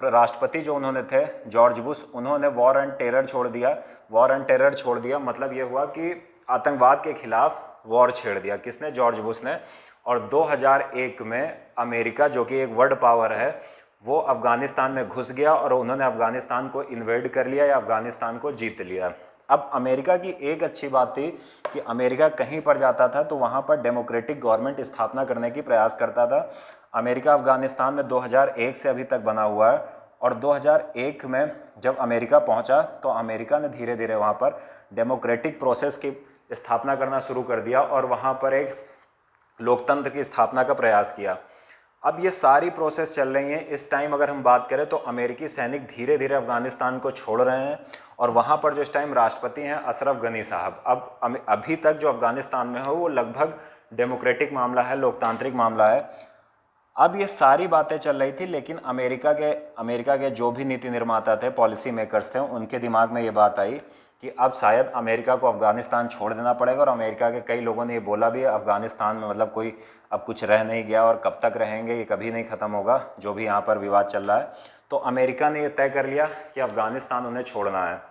राष्ट्रपति जो उन्होंने थे जॉर्ज बुश, उन्होंने वॉर एंड टेरर छोड़ दिया। वॉर एंड टेरर छोड़ दिया मतलब ये हुआ कि आतंकवाद के खिलाफ वॉर छेड़ दिया। किसने? जॉर्ज बुश ने। और 2001 में अमेरिका, जो कि एक वर्ल्ड पावर है, वो अफगानिस्तान में घुस गया और उन्होंने अफगानिस्तान को इन्वेड कर लिया या अफगानिस्तान को जीत लिया। अब अमेरिका की एक अच्छी बात थी कि अमेरिका कहीं पर जाता था तो वहाँ पर डेमोक्रेटिक गवर्नमेंट स्थापना करने की प्रयास करता था। अमेरिका अफगानिस्तान में 2001 से अभी तक बना हुआ है, और 2001 में जब अमेरिका पहुँचा तो अमेरिका ने धीरे धीरे वहाँ पर डेमोक्रेटिक प्रोसेस की स्थापना करना शुरू कर दिया और वहाँ पर एक लोकतंत्र की स्थापना का प्रयास किया। अब ये सारी प्रोसेस चल रही हैं। इस टाइम अगर हम बात करें तो अमेरिकी सैनिक धीरे धीरे अफगानिस्तान को छोड़ रहे हैं, और वहाँ पर जो इस टाइम राष्ट्रपति हैं अशरफ गनी साहब। अब अभी तक जो अफगानिस्तान में हो वो लगभग डेमोक्रेटिक मामला है, लोकतांत्रिक मामला है। अब ये सारी बातें चल रही थी, लेकिन अमेरिका के जो भी नीति निर्माता थे, पॉलिसी मेकर्स थे, उनके दिमाग में ये बात आई कि अब शायद अमेरिका को अफगानिस्तान छोड़ देना पड़ेगा। और अमेरिका के कई लोगों ने ये बोला भी, अफगानिस्तान में मतलब कोई अब कुछ रह नहीं गया और कब तक रहेंगे, ये कभी नहीं ख़त्म होगा जो भी यहाँ पर विवाद चल रहा है। तो अमेरिका ने ये तय कर लिया कि अफगानिस्तान उन्हें छोड़ना है।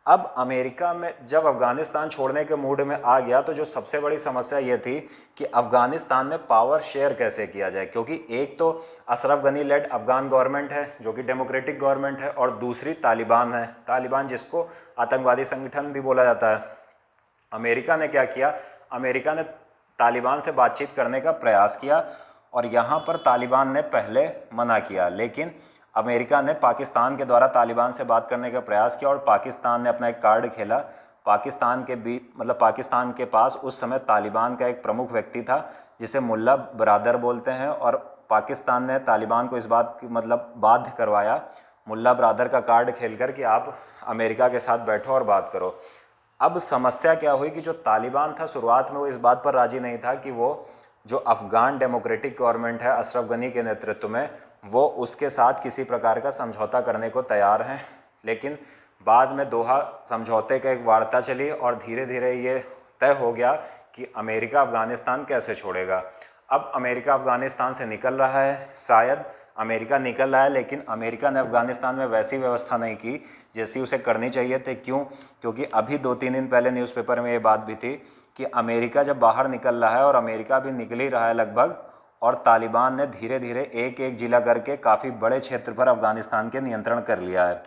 अब अमेरिका में जब अफगानिस्तान छोड़ने के मूड में आ गया तो जो सबसे बड़ी समस्या ये थी कि अफगानिस्तान में पावर शेयर कैसे किया जाए, क्योंकि एक तो अशरफ गनी लेड अफगान गवर्नमेंट है जो कि डेमोक्रेटिक गवर्नमेंट है, और दूसरी तालिबान है, तालिबान जिसको आतंकवादी संगठन भी बोला जाता है। अमेरिका ने क्या किया, अमेरिका ने तालिबान से बातचीत करने का प्रयास किया, और यहाँ पर तालिबान ने पहले मना किया, लेकिन अमेरिका ने पाकिस्तान के द्वारा तालिबान से बात करने का प्रयास किया और पाकिस्तान ने अपना एक कार्ड खेला। पाकिस्तान के भी मतलब पाकिस्तान के पास उस समय तालिबान का एक प्रमुख व्यक्ति था जिसे मुल्ला बरादर बोलते हैं, और पाकिस्तान ने तालिबान को इस बात की मतलब बाध्य करवाया मुल्ला बरादर का कार्ड खेलकर कि आप अमेरिका के साथ बैठो और बात करो। अब समस्या क्या हुई कि जो तालिबान था शुरुआत में वो इस बात पर राजी नहीं था कि वो जो अफ़गान डेमोक्रेटिक गवर्नमेंट है अशरफ गनी के नेतृत्व में, वो उसके साथ किसी प्रकार का समझौता करने को तैयार हैं। लेकिन बाद में दोहा समझौते का एक वार्ता चली और धीरे धीरे ये तय हो गया कि अमेरिका अफ़गानिस्तान कैसे छोड़ेगा। अब अमेरिका अफ़गानिस्तान से निकल रहा है, शायद अमेरिका निकल रहा है, लेकिन अमेरिका ने अफ़गानिस्तान में वैसी व्यवस्था नहीं की जैसी उसे करनी चाहिए थी। क्यों? क्योंकि अभी 2-3 दिन पहले न्यूज़पेपर में ये बात भी थी कि अमेरिका जब बाहर निकल रहा है और अमेरिका भी निकल ही रहा है लगभग, और तालिबान ने धीरे धीरे एक एक जिला करके काफ़ी बड़े क्षेत्र पर अफ़गानिस्तान के नियंत्रण कर लिया है।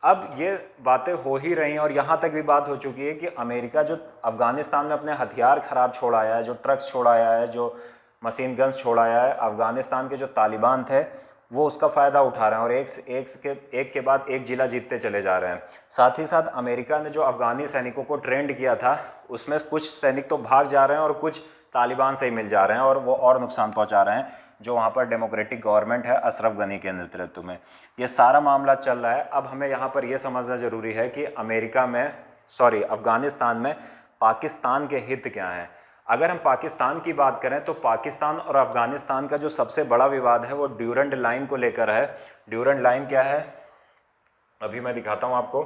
अब ये बातें हो ही रही हैं और यहाँ तक भी बात हो चुकी है कि अमेरिका जो अफ़गानिस्तान में अपने हथियार ख़राब छोड़ आया है, जो ट्रक्स छोड़ आया है, जो मशीन गन्स छोड़ आया है, अफ़गानिस्तान के जो तालिबान थे वो उसका फ़ायदा उठा रहे हैं और एक के बाद एक ज़िला जीतते चले जा रहे हैं। साथ ही साथ अमेरिका ने जो अफ़गानी सैनिकों को ट्रेंड किया था उसमें कुछ सैनिक तो भाग जा रहे हैं और कुछ तालिबान से ही मिल जा रहे हैं और वो और नुकसान पहुँचा रहे हैं जो वहाँ पर डेमोक्रेटिक गवर्नमेंट है अशरफ गनी के नेतृत्व में। ये सारा मामला चल रहा है। अब हमें यहाँ पर यह समझना ज़रूरी है कि अफ़गानिस्तान में पाकिस्तान के हित क्या हैं। अगर हम पाकिस्तान की बात करें तो पाकिस्तान और अफ़गानिस्तान का जो सबसे बड़ा विवाद है वो ड्यूरेंट लाइन को लेकर है। ड्यूरेंट लाइन क्या है अभी मैं दिखाता हूँ आपको।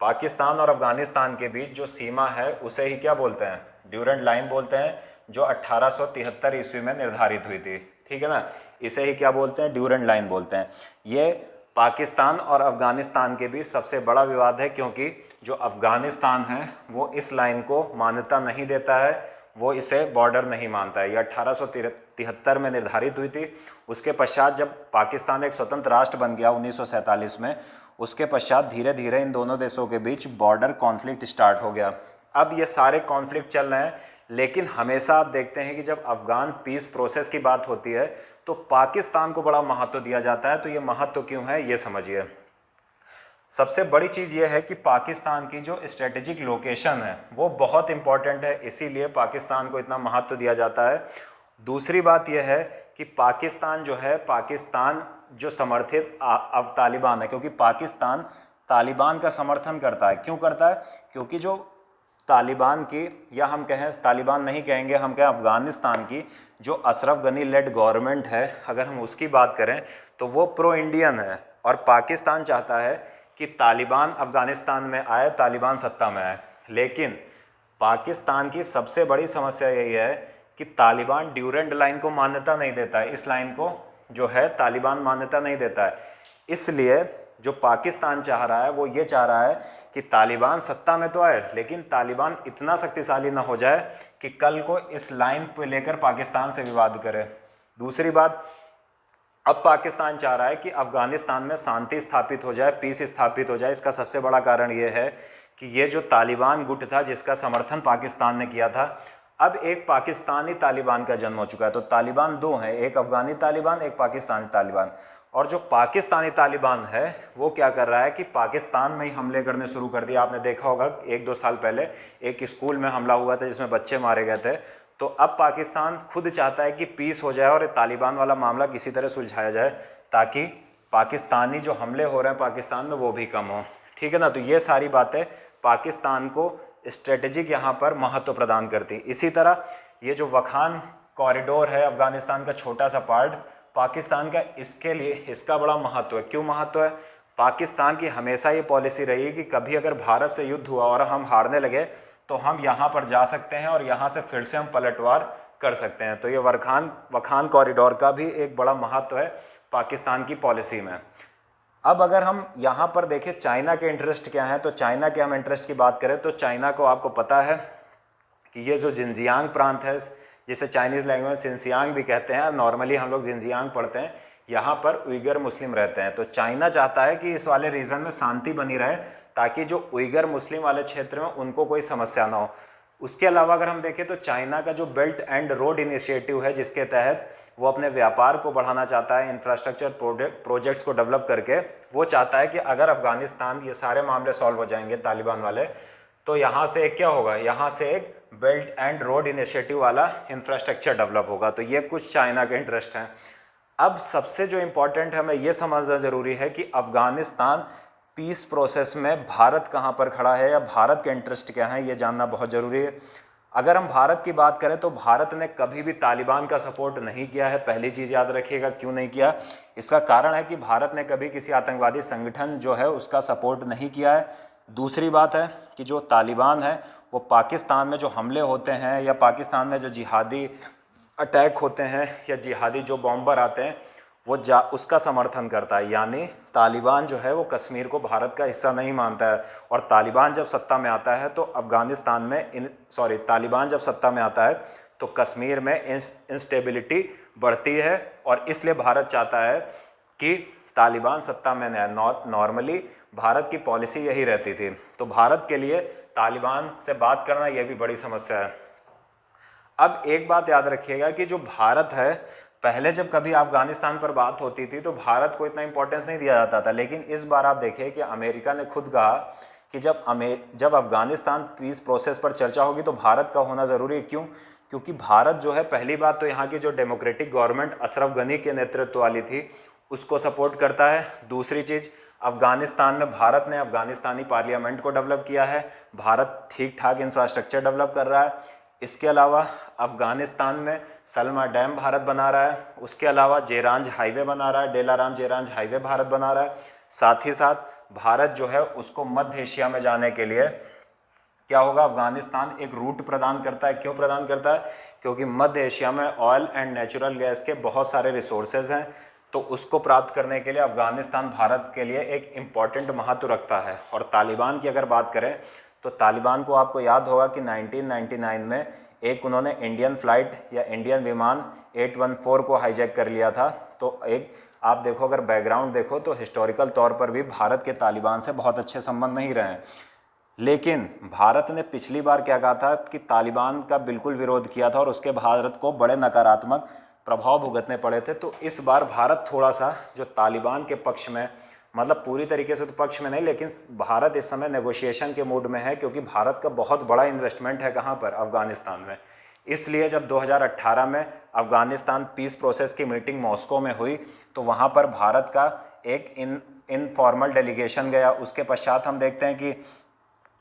पाकिस्तान और अफ़गानिस्तान के बीच जो सीमा है उसे ही क्या बोलते हैं? ड्यूरेंट लाइन बोलते हैं, जो 1873 ईस्वी में निर्धारित हुई थी। ठीक है ना, इसे ही क्या बोलते हैं? ड्यूरेंट लाइन बोलते हैं। ये पाकिस्तान और अफ़गानिस्तान के बीच सबसे बड़ा विवाद है क्योंकि जो अफ़गानिस्तान है वो इस लाइन को मान्यता नहीं देता है, वो इसे बॉर्डर नहीं मानता है। ये 1873 में निर्धारित हुई थी। उसके पश्चात जब पाकिस्तान एक स्वतंत्र राष्ट्र बन गया 1947 में, उसके पश्चात धीरे धीरे इन दोनों देशों के बीच बॉर्डर कॉन्फ्लिक्ट स्टार्ट हो गया। अब ये सारे कॉन्फ्लिक्ट चल रहे हैं, लेकिन हमेशा आप देखते हैं कि जब अफ़गान पीस प्रोसेस की बात होती है तो पाकिस्तान को बड़ा महत्व दिया जाता है। तो ये महत्व क्यों है ये समझिए। सबसे बड़ी चीज़ ये है कि पाकिस्तान की जो स्ट्रेटेजिक लोकेशन है वो बहुत इंपॉर्टेंट है, इसीलिए पाकिस्तान को इतना महत्व दिया जाता है। दूसरी बात यह है कि पाकिस्तान जो है, पाकिस्तान जो समर्थित अब तालिबान है, क्योंकि पाकिस्तान तालिबान का समर्थन करता है। क्यों करता है? क्योंकि जो तालिबान की, या हम कहें तालिबान नहीं कहेंगे, हम कहें अफ़गानिस्तान की जो अशरफ गनी लेड गवर्नमेंट है, अगर हम उसकी बात करें तो वो प्रो इंडियन है और पाकिस्तान चाहता है कि तालिबान अफ़गानिस्तान में आए, तालिबान सत्ता में आए। लेकिन पाकिस्तान की सबसे बड़ी समस्या यही है कि तालिबान ड्यूरेंट लाइन को मान्यता नहीं देता है। इस लाइन को जो है तालिबान मान्यता नहीं देता है। इसलिए जो पाकिस्तान चाह रहा है वो ये चाह रहा है कि तालिबान सत्ता में तो आए, लेकिन तालिबान इतना शक्तिशाली ना हो जाए कि कल को इस लाइन पे लेकर पाकिस्तान से विवाद करे। दूसरी बात, अब पाकिस्तान चाह रहा है कि अफ़गानिस्तान में शांति स्थापित हो जाए, पीस स्थापित हो जाए। इसका सबसे बड़ा कारण ये है कि ये जो तालिबान गुट था जिसका समर्थन पाकिस्तान ने किया था, अब एक पाकिस्तानी तालिबान का जन्म हो चुका है। तो तालिबान दो हैं, एक अफ़गानी तालिबान, एक पाकिस्तानी तालिबान। और जो पाकिस्तानी तालिबान है वो क्या कर रहा है कि पाकिस्तान में ही हमले करने शुरू कर दिया। आपने देखा होगा 1-2 साल पहले एक स्कूल में हमला हुआ था जिसमें बच्चे मारे गए थे। तो अब पाकिस्तान खुद चाहता है कि पीस हो जाए और तालिबान वाला मामला किसी तरह सुलझाया जाए ताकि पाकिस्तानी जो हमले हो रहे हैं पाकिस्तान में वो भी कम हो। ठीक है ना, तो ये सारी बातें पाकिस्तान को स्ट्रेटेजिक यहाँ पर महत्व प्रदान करती। इसी तरह ये जो वखान कॉरिडोर है अफ़गानिस्तान का छोटा सा पार्ट, पाकिस्तान का इसके लिए इसका बड़ा महत्व है। क्यों महत्व है? पाकिस्तान की हमेशा ये पॉलिसी रही है कि कभी अगर भारत से युद्ध हुआ और हम हारने लगे तो हम यहाँ पर जा सकते हैं और यहाँ से फिर से हम पलटवार कर सकते हैं। तो ये वखान कॉरिडोर का भी एक बड़ा महत्व है पाकिस्तान की पॉलिसी में। अब अगर हम यहाँ पर देखें चाइना के इंटरेस्ट क्या हैं, तो चाइना के हम इंटरेस्ट की बात करें तो चाइना को आपको पता है कि ये जो जिनजियांग प्रांत है, जिसे चाइनीज़ लैंग्वेज सिंसियांग भी कहते हैं, नॉर्मली हम लोग जिनजियांग पढ़ते हैं, यहाँ पर उइगर मुस्लिम रहते हैं। तो चाइना चाहता है कि इस वाले रीजन में शांति बनी रहे ताकि जो उइगर मुस्लिम वाले क्षेत्र में उनको कोई समस्या ना हो। उसके अलावा अगर हम देखें तो चाइना का जो बेल्ट एंड रोड इनिशिएटिव है, जिसके तहत वो अपने व्यापार को बढ़ाना चाहता है, इंफ्रास्ट्रक्चर प्रोजेक्ट्स को डेवलप करके वो चाहता है कि अगर अफगानिस्तान ये सारे मामले सॉल्व हो जाएंगे तालिबान वाले, तो यहाँ से एक क्या होगा, यहाँ से एक बेल्ट एंड रोड इनिशिएटिव वाला इंफ्रास्ट्रक्चर डेवलप होगा। तो ये कुछ चाइना के इंटरेस्ट हैं। अब सबसे जो इम्पोर्टेंट है, हमें ये समझना ज़रूरी है कि अफगानिस्तान पीस प्रोसेस में भारत कहाँ पर खड़ा है या भारत के इंटरेस्ट क्या हैं, ये जानना बहुत ज़रूरी है। अगर हम भारत की बात करें तो भारत ने कभी भी तालिबान का सपोर्ट नहीं किया है। पहली चीज़ याद रखिएगा, क्यों नहीं किया, इसका कारण है कि भारत ने कभी किसी आतंकवादी संगठन जो है उसका सपोर्ट नहीं किया है। दूसरी बात है कि जो तालिबान है वो पाकिस्तान में जो हमले होते हैं या पाकिस्तान में जो जिहादी अटैक होते हैं या जिहादी जो बॉम्बर आते हैं वो उसका समर्थन करता है। यानी तालिबान जो है वो कश्मीर को भारत का हिस्सा नहीं मानता है। और तालिबान जब सत्ता में आता है तो अफ़गानिस्तान में तालिबान जब सत्ता में आता है तो कश्मीर में इंस्टेबिलिटी बढ़ती है, और इसलिए भारत चाहता है कि तालिबान सत्ता में न। नॉर्मली भारत की पॉलिसी यही रहती थी। तो भारत के लिए तालिबान से बात करना यह भी बड़ी समस्या है। अब एक बात याद रखिएगा कि जो भारत है, पहले जब कभी अफगानिस्तान पर बात होती थी तो भारत को इतना इंपॉर्टेंस नहीं दिया जाता था, लेकिन इस बार आप देखिए कि अमेरिका ने खुद कहा कि जब अफगानिस्तान पीस प्रोसेस पर चर्चा होगी तो भारत का होना ज़रूरी है। क्यों? क्योंकि भारत जो है, पहली बात तो यहाँ की जो डेमोक्रेटिक गवर्नमेंट अशरफ गनी के नेतृत्व वाली थी उसको सपोर्ट करता है। दूसरी चीज़, अफगानिस्तान में भारत ने अफगानिस्तानी पार्लियामेंट को डेवलप किया है, भारत ठीक ठाक इंफ्रास्ट्रक्चर डेवलप कर रहा है। इसके अलावा अफगानिस्तान में सलमा डैम भारत बना रहा है, उसके अलावा जेरांज हाईवे बना रहा है, डेलाराम जेरांज हाईवे भारत बना रहा है। साथ ही साथ भारत जो है उसको मध्य एशिया में जाने के लिए क्या होगा, अफगानिस्तान एक रूट प्रदान करता है। क्यों प्रदान करता है? क्योंकि मध्य एशिया में ऑयल एंड नेचुरल गैस के बहुत सारे रिसोर्सेज हैं, तो उसको प्राप्त करने के लिए अफगानिस्तान भारत के लिए एक इम्पॉर्टेंट महत्व रखता है। और तालिबान की अगर बात करें तो तालिबान को आपको याद होगा कि 1999 में एक उन्होंने इंडियन फ्लाइट या इंडियन विमान 814 को हाईजैक कर लिया था। तो एक आप देखो, अगर बैकग्राउंड देखो तो हिस्टोरिकल तौर पर भी भारत के तालिबान से बहुत अच्छे संबंध नहीं रहे हैं। लेकिन भारत ने पिछली बार क्या कहा था कि तालिबान का बिल्कुल विरोध किया था और उसके भारत को बड़े नकारात्मक प्रभाव भुगतने पड़े थे। तो इस बार भारत थोड़ा सा जो तालिबान के पक्ष में, मतलब पूरी तरीके से तो पक्ष में नहीं, लेकिन भारत इस समय नेगोशिएशन के मूड में है, क्योंकि भारत का बहुत बड़ा इन्वेस्टमेंट है कहाँ पर, अफगानिस्तान में। इसलिए जब 2018 में अफगानिस्तान पीस प्रोसेस की मीटिंग मॉस्को में हुई तो वहाँ पर भारत का एक इनफॉर्मल डेलीगेशन गया। उसके पश्चात हम देखते हैं कि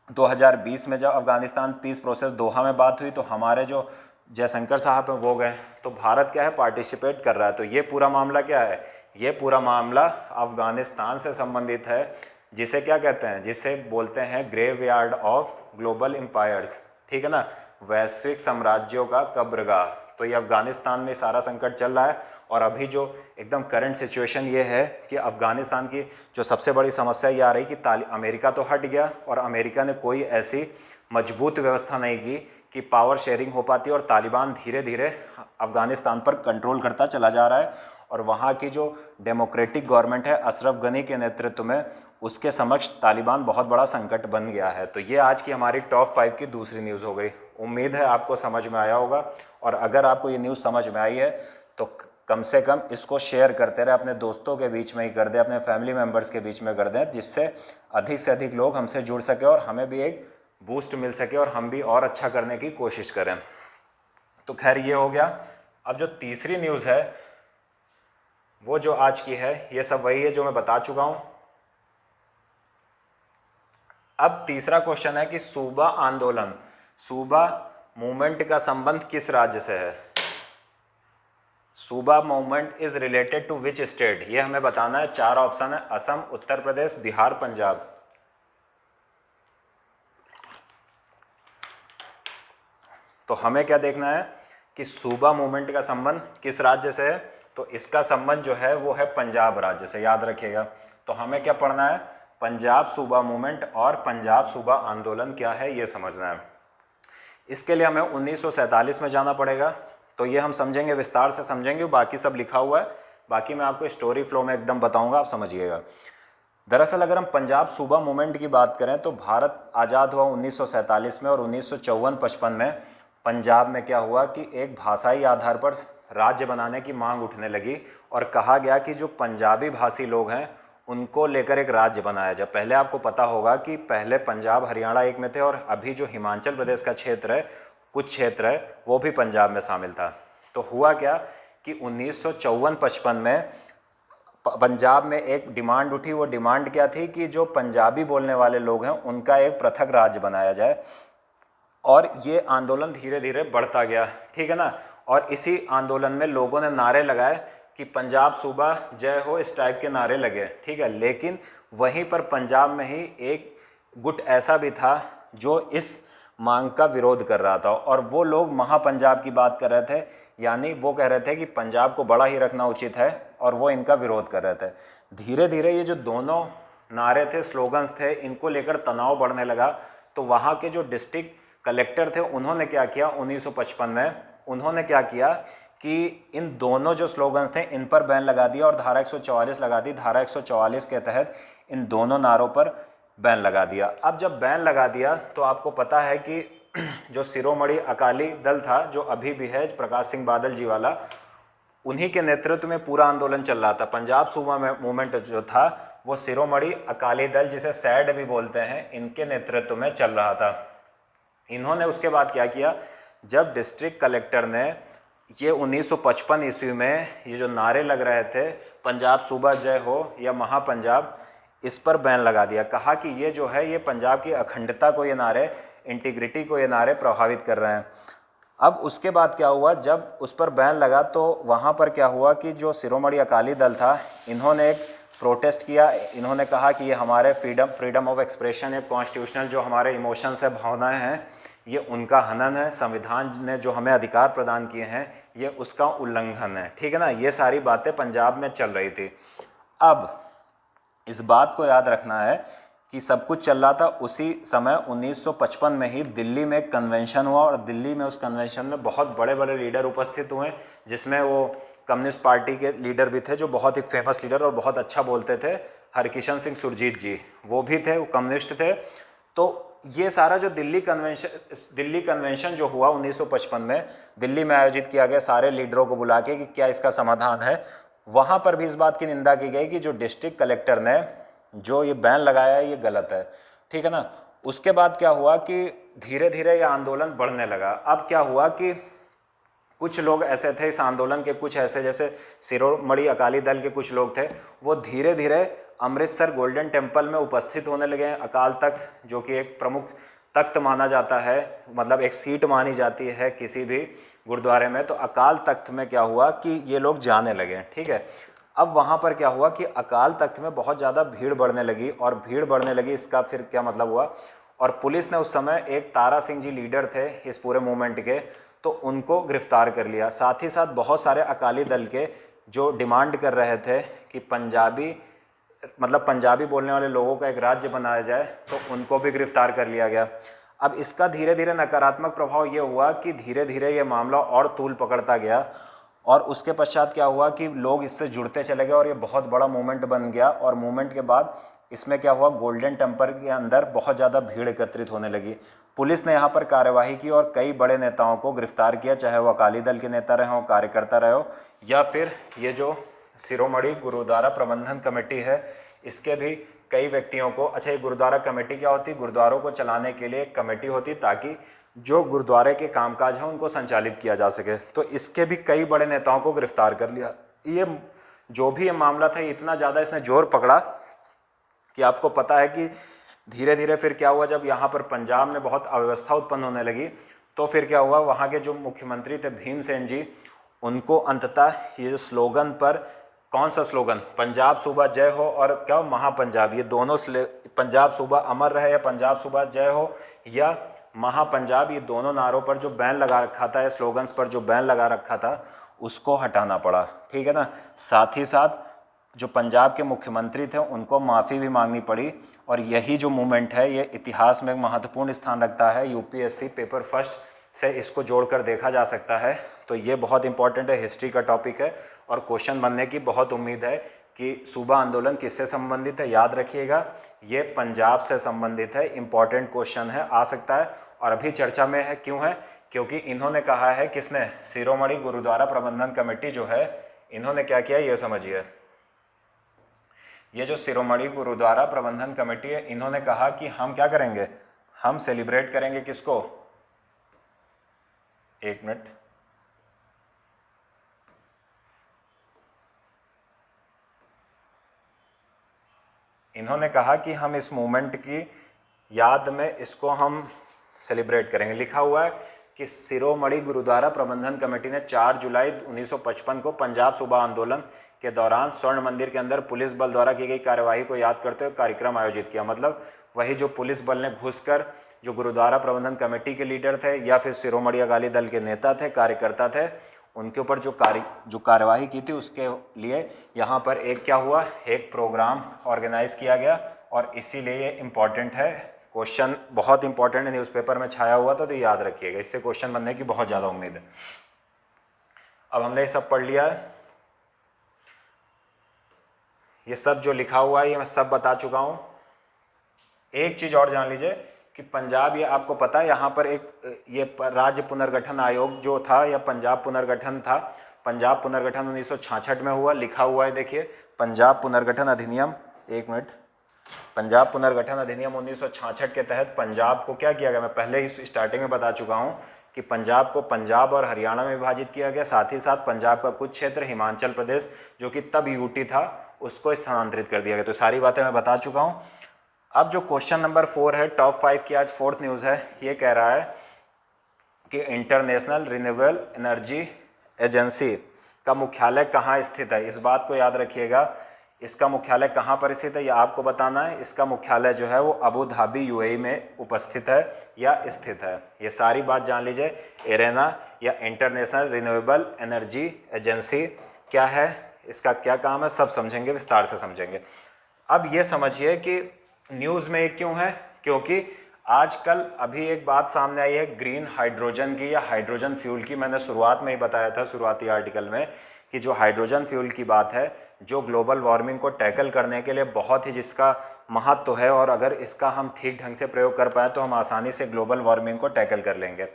2020 में जब अफगानिस्तान पीस प्रोसेस दोहा में बात हुई तो हमारे जो जयशंकर साहब हैं वो गए। तो भारत क्या है, पार्टिसिपेट कर रहा है। तो ये पूरा मामला क्या है, ये पूरा मामला अफगानिस्तान से संबंधित है, जिसे क्या कहते हैं, जिसे बोलते हैं ग्रेवयार्ड ऑफ ग्लोबल एम्पायर्स, ठीक है ना, वैश्विक साम्राज्यों का कब्रगाह। तो ये अफगानिस्तान में सारा संकट चल रहा है। और अभी जो एकदम करंट सिचुएशन ये है कि अफगानिस्तान की जो सबसे बड़ी समस्या ये आ रही कि अमेरिका तो हट गया और अमेरिका ने कोई ऐसी मजबूत व्यवस्था नहीं की कि पावर शेयरिंग हो पाती, और तालिबान धीरे धीरे अफगानिस्तान पर कंट्रोल करता चला जा रहा है। और वहाँ की जो डेमोक्रेटिक गवर्नमेंट है अशरफ गनी के नेतृत्व में, उसके समक्ष तालिबान बहुत बड़ा संकट बन गया है। तो ये आज की हमारी टॉप 5 की दूसरी न्यूज़ हो गई। उम्मीद है आपको समझ में आया होगा, और अगर आपको ये न्यूज़ समझ में आई है तो कम से कम इसको शेयर करते रहे, अपने दोस्तों के बीच में ही कर दें, अपने फैमिली मेम्बर्स के बीच में कर दें, जिससे अधिक से अधिक लोग हमसे जुड़ सके और हमें भी एक बूस्ट मिल सके और हम भी और अच्छा करने की कोशिश करें। तो खैर ये हो गया। अब जो तीसरी न्यूज़ है वो जो आज की है, ये सब वही है जो मैं बता चुका हूँ। अब तीसरा क्वेश्चन है कि सूबा आंदोलन, सूबा मूवमेंट का संबंध किस राज्य से है? सूबा movement is related to which state? ये हमें बताना है। 4 ऑप्शन है, असम, उत्तर प्रदेश, बिहार, पंजाब। तो हमें क्या देखना है कि सूबा मूवमेंट का संबंध किस राज्य से है? तो इसका संबंध जो है वो है पंजाब राज्य से, याद रखिएगा। तो हमें क्या पढ़ना है, पंजाब सूबा मूवमेंट और पंजाब सूबा आंदोलन क्या है ये समझना है। इसके लिए हमें 1947 में जाना पड़ेगा। तो ये हम समझेंगे, विस्तार से समझेंगे, बाकी सब लिखा हुआ है, बाकी मैं आपको स्टोरी फ्लो में एकदम बताऊंगा, आप समझिएगा। दरअसल अगर हम पंजाब सूबा मूवमेंट की बात करें तो भारत आज़ाद हुआ 1947 में और 1954-55 में पंजाब में क्या हुआ कि एक भाषाई आधार पर राज्य बनाने की मांग उठने लगी और कहा गया कि जो पंजाबी भाषी लोग हैं उनको लेकर एक राज्य बनाया जाए। पहले आपको पता होगा कि पहले पंजाब हरियाणा एक में थे और अभी जो हिमाचल प्रदेश का क्षेत्र है, कुछ क्षेत्र है, वो भी पंजाब में शामिल था। तो हुआ क्या कि 1954-55 में पंजाब में एक डिमांड उठी। वो डिमांड क्या थी कि जो पंजाबी बोलने वाले लोग हैं उनका एक पृथक राज्य बनाया जाए। और ये आंदोलन धीरे धीरे बढ़ता गया, ठीक है ना। और इसी आंदोलन में लोगों ने नारे लगाए कि पंजाब सूबा जय हो, इस टाइप के नारे लगे, ठीक है। लेकिन वहीं पर पंजाब में ही एक गुट ऐसा भी था जो इस मांग का विरोध कर रहा था और वो लोग महापंजाब की बात कर रहे थे, यानी वो कह रहे थे कि पंजाब को बड़ा ही रखना उचित है और वो इनका विरोध कर रहे थे। धीरे धीरे ये जो दोनों नारे थे, स्लोगन्स थे, इनको लेकर तनाव बढ़ने लगा। तो वहाँ के जो डिस्ट्रिक्ट कलेक्टर थे उन्होंने क्या किया 1955 में, उन्होंने क्या किया कि इन दोनों जो स्लोगन्स थे इन पर बैन लगा दिया और धारा 144 लगा दी। धारा 144 के तहत इन दोनों नारों पर बैन लगा दिया। अब जब बैन लगा दिया तो आपको पता है कि जो शिरोमणि अकाली दल था, जो अभी भी है, प्रकाश सिंह बादल जी वाला, उन्हीं के नेतृत्व में पूरा आंदोलन चल रहा था। पंजाब सूबा में मूवमेंट जो था वो शिरोमणि अकाली दल, जिसे सैड भी बोलते हैं, इनके नेतृत्व में चल रहा था। इन्होंने उसके बाद क्या किया, जब डिस्ट्रिक्ट कलेक्टर ने ये 1955 ईस्वी में ये जो नारे लग रहे थे पंजाब सूबा जय हो या महापंजाब, इस पर बैन लगा दिया। कहा कि ये जो है ये पंजाब की अखंडता को, ये नारे, इंटीग्रिटी को ये नारे प्रभावित कर रहे हैं। अब उसके बाद क्या हुआ, जब उस पर बैन लगा तो वहाँ पर क्या हुआ कि जो शिरोमणि अकाली दल था, इन्होंने एक प्रोटेस्ट किया। इन्होंने कहा कि ये हमारे फ्रीडम ऑफ एक्सप्रेशन है, कॉन्स्टिट्यूशनल जो हमारे इमोशंस है, भावनाएं हैं, ये उनका हनन है। संविधान ने जो हमें अधिकार प्रदान किए हैं ये उसका उल्लंघन है, ठीक है ना। ये सारी बातें पंजाब में चल रही थी। अब इस बात को याद रखना है कि सब कुछ चल रहा था उसी समय 1955 में ही दिल्ली में एक कन्वेंशन हुआ और दिल्ली में उस कन्वेंशन में बहुत बड़े बड़े लीडर उपस्थित हुए, जिसमें वो कम्युनिस्ट पार्टी के लीडर भी थे जो बहुत ही फेमस लीडर और बहुत अच्छा बोलते थे, हरकिशन सिंह सुरजीत जी, वो भी थे, वो कम्युनिस्ट थे। तो ये सारा जो दिल्ली कन्वेंशन जो हुआ 1955 में दिल्ली में आयोजित किया गया, सारे लीडरों को बुला के कि क्या इसका समाधान है। वहाँ पर भी इस बात की निंदा की गई कि जो डिस्ट्रिक्ट कलेक्टर ने जो ये बैन लगाया है ये गलत है, ठीक है ना। उसके बाद क्या हुआ कि धीरे धीरे ये आंदोलन बढ़ने लगा। अब क्या हुआ कि कुछ लोग ऐसे थे इस आंदोलन के, कुछ ऐसे जैसे शिरोमणि अकाली दल के कुछ लोग थे, वो धीरे धीरे अमृतसर गोल्डन टेम्पल में उपस्थित होने लगे। अकाल तख्त जो कि एक प्रमुख तख्त माना जाता है, मतलब एक सीट मानी जाती है किसी भी गुरुद्वारे में, तो अकाल तख्त में क्या हुआ कि ये लोग जाने लगे, ठीक है। अब वहाँ पर क्या हुआ कि अकाल तख्त में बहुत ज़्यादा भीड़ बढ़ने लगी और भीड़ बढ़ने लगी, इसका फिर क्या मतलब हुआ, और पुलिस ने उस समय एक तारा सिंह जी लीडर थे इस पूरे मूवमेंट के, तो उनको गिरफ्तार कर लिया। साथ ही साथ बहुत सारे अकाली दल के जो डिमांड कर रहे थे कि पंजाबी बोलने वाले लोगों का एक राज्य बनाया जाए, तो उनको भी गिरफ्तार कर लिया गया। अब इसका धीरे धीरे नकारात्मक प्रभाव ये हुआ कि धीरे धीरे ये मामला और तूल पकड़ता गया और उसके पश्चात क्या हुआ कि लोग इससे जुड़ते चले गए और ये बहुत बड़ा मूवमेंट बन गया। और मूवमेंट के बाद इसमें क्या हुआ, गोल्डन टेम्पल के अंदर बहुत ज़्यादा भीड़ एकत्रित होने लगी। पुलिस ने यहाँ पर कार्यवाही की और कई बड़े नेताओं को गिरफ्तार किया, चाहे वो अकाली दल के नेता रहे हो, कार्यकर्ता रहे हो, या फिर ये जो शिरोमणि गुरुद्वारा प्रबंधन कमेटी है इसके भी कई व्यक्तियों को। अच्छा, ये गुरुद्वारा कमेटी क्या होती, गुरुद्वारों को चलाने के लिए एक कमेटी होती ताकि जो गुरुद्वारे के कामकाज हैं उनको संचालित किया जा सके। तो इसके भी कई बड़े नेताओं को गिरफ्तार कर लिया। ये जो भी ये मामला था इतना ज़्यादा इसने जोर पकड़ा कि आपको पता है कि धीरे धीरे फिर क्या हुआ, जब यहाँ पर पंजाब में बहुत अव्यवस्था उत्पन्न होने लगी तो फिर क्या हुआ, वहाँ के जो मुख्यमंत्री थे भीमसेन जी, उनको अंततः ये जो स्लोगन पर, कौन सा स्लोगन, पंजाब सूबा जय हो और क्या महापंजाब, ये दोनों, पंजाब सूबा अमर रहे या पंजाब सूबा जय हो या महापंजाब, ये दोनों नारों पर जो बैन लगा रखा था, स्लोगन्स पर जो बैन लगा रखा था, उसको हटाना पड़ा, ठीक है ना। साथ ही साथ जो पंजाब के मुख्यमंत्री थे उनको माफ़ी भी मांगनी पड़ी। और यही जो मूवमेंट है ये इतिहास में एक महत्वपूर्ण स्थान रखता है। यूपीएससी पेपर फर्स्ट से इसको जोड़कर देखा जा सकता है। तो ये बहुत इंपॉर्टेंट है, हिस्ट्री का टॉपिक है और क्वेश्चन बनने की बहुत उम्मीद है कि सूबा आंदोलन किससे संबंधित है, याद रखिएगा ये पंजाब से संबंधित है। इंपॉर्टेंट क्वेश्चन है, आ सकता है और अभी चर्चा में है। क्यों है? क्योंकि इन्होंने कहा है, किसने? शिरोमणि गुरुद्वारा प्रबंधन कमेटी जो है, इन्होंने क्या किया ये समझिए। ये जो शिरोमणि गुरुद्वारा प्रबंधन कमेटी है, इन्होंने कहा कि हम क्या करेंगे, हम सेलिब्रेट करेंगे किसको, एक मिनट, इन्होंने कहा कि हम इस मूवमेंट की याद में इसको हम सेलिब्रेट करेंगे। लिखा हुआ है कि शिरोमणि गुरुद्वारा प्रबंधन कमेटी ने 4 जुलाई 1955 को पंजाब सूबा आंदोलन के दौरान स्वर्ण मंदिर के अंदर पुलिस बल द्वारा की गई कार्यवाही को याद करते हुए कार्यक्रम आयोजित किया। मतलब वही जो पुलिस बल ने घुसकर जो गुरुद्वारा प्रबंधन कमेटी के लीडर थे या फिर शिरोमणि अकाली दल के नेता थे, कार्यकर्ता थे, उनके ऊपर जो कार्यवाही की थी, उसके लिए यहाँ पर एक क्या हुआ, एक प्रोग्राम ऑर्गेनाइज किया गया और इसीलिए ये इम्पॉर्टेंट है। क्वेश्चन बहुत इंपॉर्टेंट है, न्यूज़पेपर में छाया हुआ था, तो याद रखिएगा, इससे क्वेश्चन बनने की बहुत ज़्यादा उम्मीद है। अब हमने ये सब पढ़ लिया है, ये सब जो लिखा हुआ है ये मैं सब बता चुका हूँ। एक चीज़ और जान लीजिए कि पंजाब, ये आपको पता है यहाँ पर एक ये राज्य पुनर्गठन आयोग जो था या पंजाब पुनर्गठन था, पंजाब पुनर्गठन 1966 में हुआ। लिखा हुआ है देखिए, पंजाब पुनर्गठन अधिनियम, एक मिनट, पंजाब पुनर्गठन अधिनियम 1966 के तहत पंजाब को क्या किया गया, मैं पहले ही स्टार्टिंग में बता चुका हूँ कि पंजाब को पंजाब और हरियाणा में विभाजित किया गया। साथ ही साथ पंजाब का कुछ क्षेत्र हिमाचल प्रदेश जो कि तब यूटी था उसको स्थानांतरित कर दिया गया। तो सारी बातें मैं बता चुका हूँ। अब जो क्वेश्चन नंबर 4 है, टॉप 5 की आज 4th न्यूज़ है, ये कह रहा है कि इंटरनेशनल रिन्यूएबल एनर्जी एजेंसी का मुख्यालय कहाँ स्थित है। इस बात को याद रखिएगा, इसका मुख्यालय कहाँ पर स्थित है ये आपको बताना है। इसका मुख्यालय जो है वो अबू धाबी यूएई में उपस्थित है या स्थित है, ये सारी बात जान लीजिए। एरेना या इंटरनेशनल रिन्यूएबल एनर्जी एजेंसी क्या है, इसका क्या काम है, सब समझेंगे, विस्तार से समझेंगे। अब ये समझिए कि न्यूज़ में क्यों है, क्योंकि आजकल अभी एक बात सामने आई है ग्रीन हाइड्रोजन की या हाइड्रोजन फ्यूल की। मैंने शुरुआत में ही बताया था शुरुआती आर्टिकल में कि जो हाइड्रोजन फ्यूल की बात है, जो ग्लोबल वार्मिंग को टैकल करने के लिए बहुत ही जिसका महत्व है और अगर इसका हम ठीक ढंग से प्रयोग कर पाए तो हम आसानी से ग्लोबल वार्मिंग को टैकल कर लेंगे।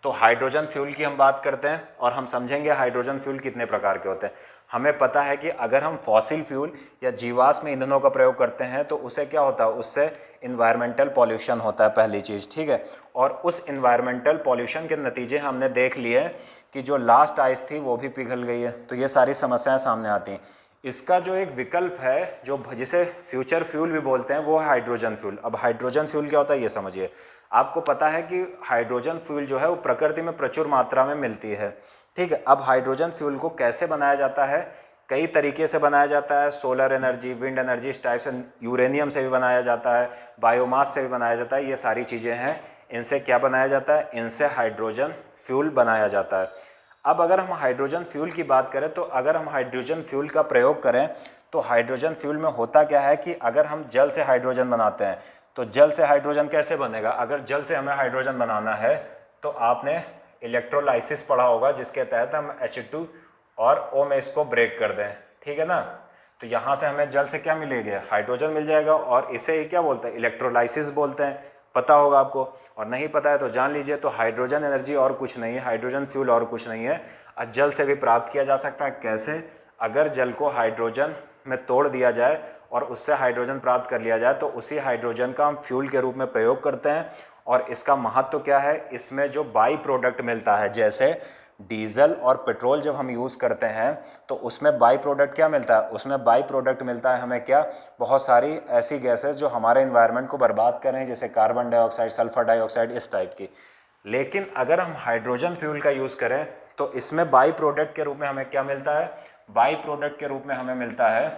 तो हाइड्रोजन फ्यूल की हम बात करते हैं और हम समझेंगे हाइड्रोजन फ्यूल कितने प्रकार के होते हैं। हमें पता है कि अगर हम फॉसिल फ्यूल या जीवाश्म ईंधनों का प्रयोग करते हैं तो उससे क्या होता है, उससे इन्वायरमेंटल पॉल्यूशन होता है, पहली चीज़, ठीक है। और उस इन्वायरमेंटल पॉल्यूशन के नतीजे हमने देख लिए कि जो लास्ट आइस थी वो भी पिघल गई है, तो ये सारी समस्याएं सामने आती हैं। इसका जो एक विकल्प है जो जिसे फ्यूचर फ्यूल भी बोलते हैं वो है हाइड्रोजन फ्यूल। अब हाइड्रोजन फ्यूल क्या होता है ये समझिए। आपको पता है कि हाइड्रोजन फ्यूल जो है वो प्रकृति में प्रचुर मात्रा में मिलती है, ठीक है। अब हाइड्रोजन फ्यूल को कैसे बनाया जाता है, कई तरीके से बनाया जाता है, सोलर एनर्जी, विंड एनर्जी, इस टाइप से, यूरेनियम से भी बनाया जाता है, बायोमास से भी बनाया जाता है, ये सारी चीज़ें हैं। इनसे क्या बनाया जाता है, इनसे हाइड्रोजन फ्यूल बनाया जाता है। अब अगर हम हाइड्रोजन फ्यूल की बात करें तो अगर हम हाइड्रोजन फ्यूल का प्रयोग करें तो हाइड्रोजन फ्यूल में होता क्या है कि अगर हम जल से हाइड्रोजन बनाते हैं तो जल से हाइड्रोजन कैसे बनेगा। अगर जल से हमें हाइड्रोजन बनाना है तो आपने इलेक्ट्रोलाइसिस पढ़ा होगा जिसके तहत हम H2 और O में इसको ब्रेक कर दें, ठीक है ना। तो यहाँ से हमें जल से क्या मिलेगा, हाइड्रोजन मिल जाएगा और इसे क्या बोलते हैं, इलेक्ट्रोलाइसिस बोलते हैं। पता होगा आपको, और नहीं पता है तो जान लीजिए। तो हाइड्रोजन एनर्जी और कुछ नहीं है, हाइड्रोजन फ्यूल और कुछ नहीं है, जल से भी प्राप्त किया जा सकता है। कैसे, अगर जल को हाइड्रोजन में तोड़ दिया जाए और उससे हाइड्रोजन प्राप्त कर लिया जाए तो उसी हाइड्रोजन का हम फ्यूल के रूप में प्रयोग करते हैं। और इसका महत्व क्या है, इसमें जो बाई प्रोडक्ट मिलता है, जैसे डीजल और पेट्रोल जब हम यूज़ करते हैं तो उसमें बाई प्रोडक्ट क्या मिलता है, उसमें बाई प्रोडक्ट मिलता है हमें क्या, बहुत सारी ऐसी गैसेस जो हमारे एनवायरनमेंट को बर्बाद कर रही हैं, जैसे कार्बन डाइऑक्साइड, सल्फर डाइऑक्साइड, इस टाइप की। लेकिन अगर हम हाइड्रोजन फ्यूल का यूज़ करें तो इसमें बाई प्रोडक्ट के रूप में हमें क्या मिलता है, बाई प्रोडक्ट के रूप में हमें मिलता है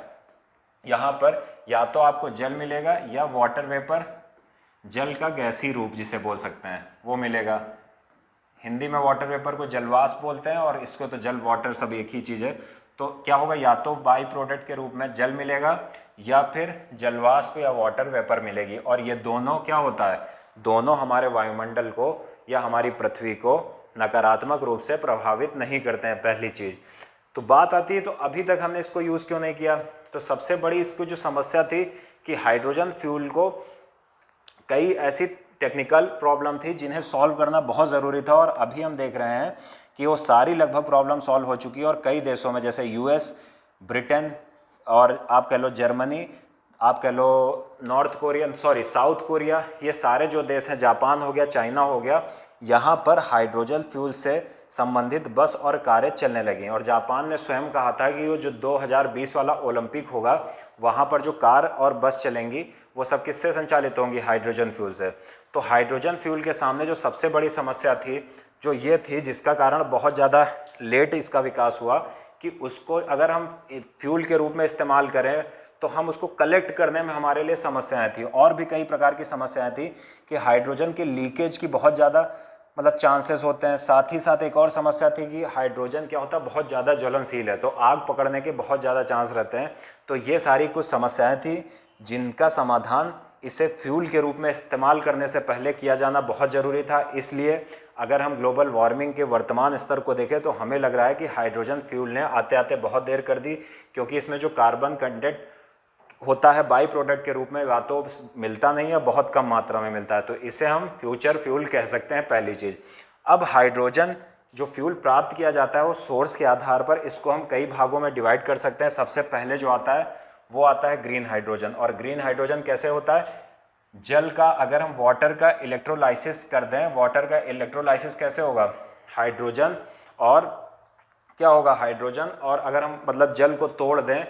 यहाँ पर या तो आपको जल मिलेगा या वाटर वेपर, जल का गैसी रूप जिसे बोल सकते हैं वो मिलेगा। हिंदी में वाटर वेपर को जलवाष्प बोलते हैं और इसको तो जल वाटर सब एक ही चीज़ है। तो क्या होगा, या तो बाई प्रोडक्ट के रूप में जल मिलेगा या फिर जलवाष्प या वाटर वेपर मिलेगी। और ये दोनों क्या होता है, दोनों हमारे वायुमंडल को या हमारी पृथ्वी को नकारात्मक रूप से प्रभावित नहीं करते हैं, पहली चीज़। तो बात आती है तो अभी तक हमने इसको यूज़ क्यों नहीं किया, तो सबसे बड़ी इसको जो समस्या थी कि हाइड्रोजन फ्यूल को कई ऐसी टेक्निकल प्रॉब्लम थी जिन्हें सॉल्व करना बहुत ज़रूरी था, और अभी हम देख रहे हैं कि वो सारी लगभग प्रॉब्लम सॉल्व हो चुकी है। और कई देशों में जैसे यूएस, ब्रिटेन और आप कह लो जर्मनी, आप कह लो साउथ कोरिया, ये सारे जो देश हैं, जापान हो गया, चाइना हो गया, यहाँ पर हाइड्रोजन फ्यूल से संबंधित बस और कारें चलने लगी हैं। और जापान ने स्वयं कहा था कि वो जो 2020 वाला ओलंपिक होगा वहाँ पर जो कार और बस चलेंगी वो सब किससे संचालित होंगी? हाइड्रोजन फ्यूल से। तो हाइड्रोजन फ्यूल के सामने जो सबसे बड़ी समस्या थी जो ये थी, जिसका कारण बहुत ज़्यादा लेट इसका विकास हुआ, कि उसको अगर हम फ्यूल के रूप में इस्तेमाल करें तो हम उसको कलेक्ट करने में हमारे लिए समस्याएं थी। और भी कई प्रकार की समस्याएं थी कि हाइड्रोजन के लीकेज की बहुत ज़्यादा चांसेस होते हैं। साथ ही साथ एक और समस्या थी कि हाइड्रोजन क्या होता है, बहुत ज़्यादा ज्वलनशील है, तो आग पकड़ने के बहुत ज़्यादा चांस रहते हैं। तो ये सारी कुछ समस्याएं थी जिनका समाधान इसे फ्यूल के रूप में इस्तेमाल करने से पहले किया जाना बहुत ज़रूरी था। इसलिए अगर हम ग्लोबल वार्मिंग के वर्तमान स्तर को देखें तो हमें लग रहा है कि हाइड्रोजन फ्यूल ने आते आते बहुत देर कर दी, क्योंकि इसमें जो कार्बन कंटेंट होता है बाई प्रोडक्ट के रूप में या तो मिलता नहीं है, बहुत कम मात्रा में मिलता है, तो इसे हम फ्यूचर फ्यूल कह सकते हैं, पहली चीज़। अब हाइड्रोजन जो फ्यूल प्राप्त किया जाता है वो सोर्स के आधार पर इसको हम कई भागों में डिवाइड कर सकते हैं। सबसे पहले जो आता है वो आता है ग्रीन हाइड्रोजन। और ग्रीन हाइड्रोजन कैसे होता है? जल का, अगर हम वाटर का इलेक्ट्रोलाइसिस कर दें, वाटर का इलेक्ट्रोलाइसिस कैसे होगा? हाइड्रोजन और क्या होगा? हाइड्रोजन, और अगर हम जल को तोड़ दें,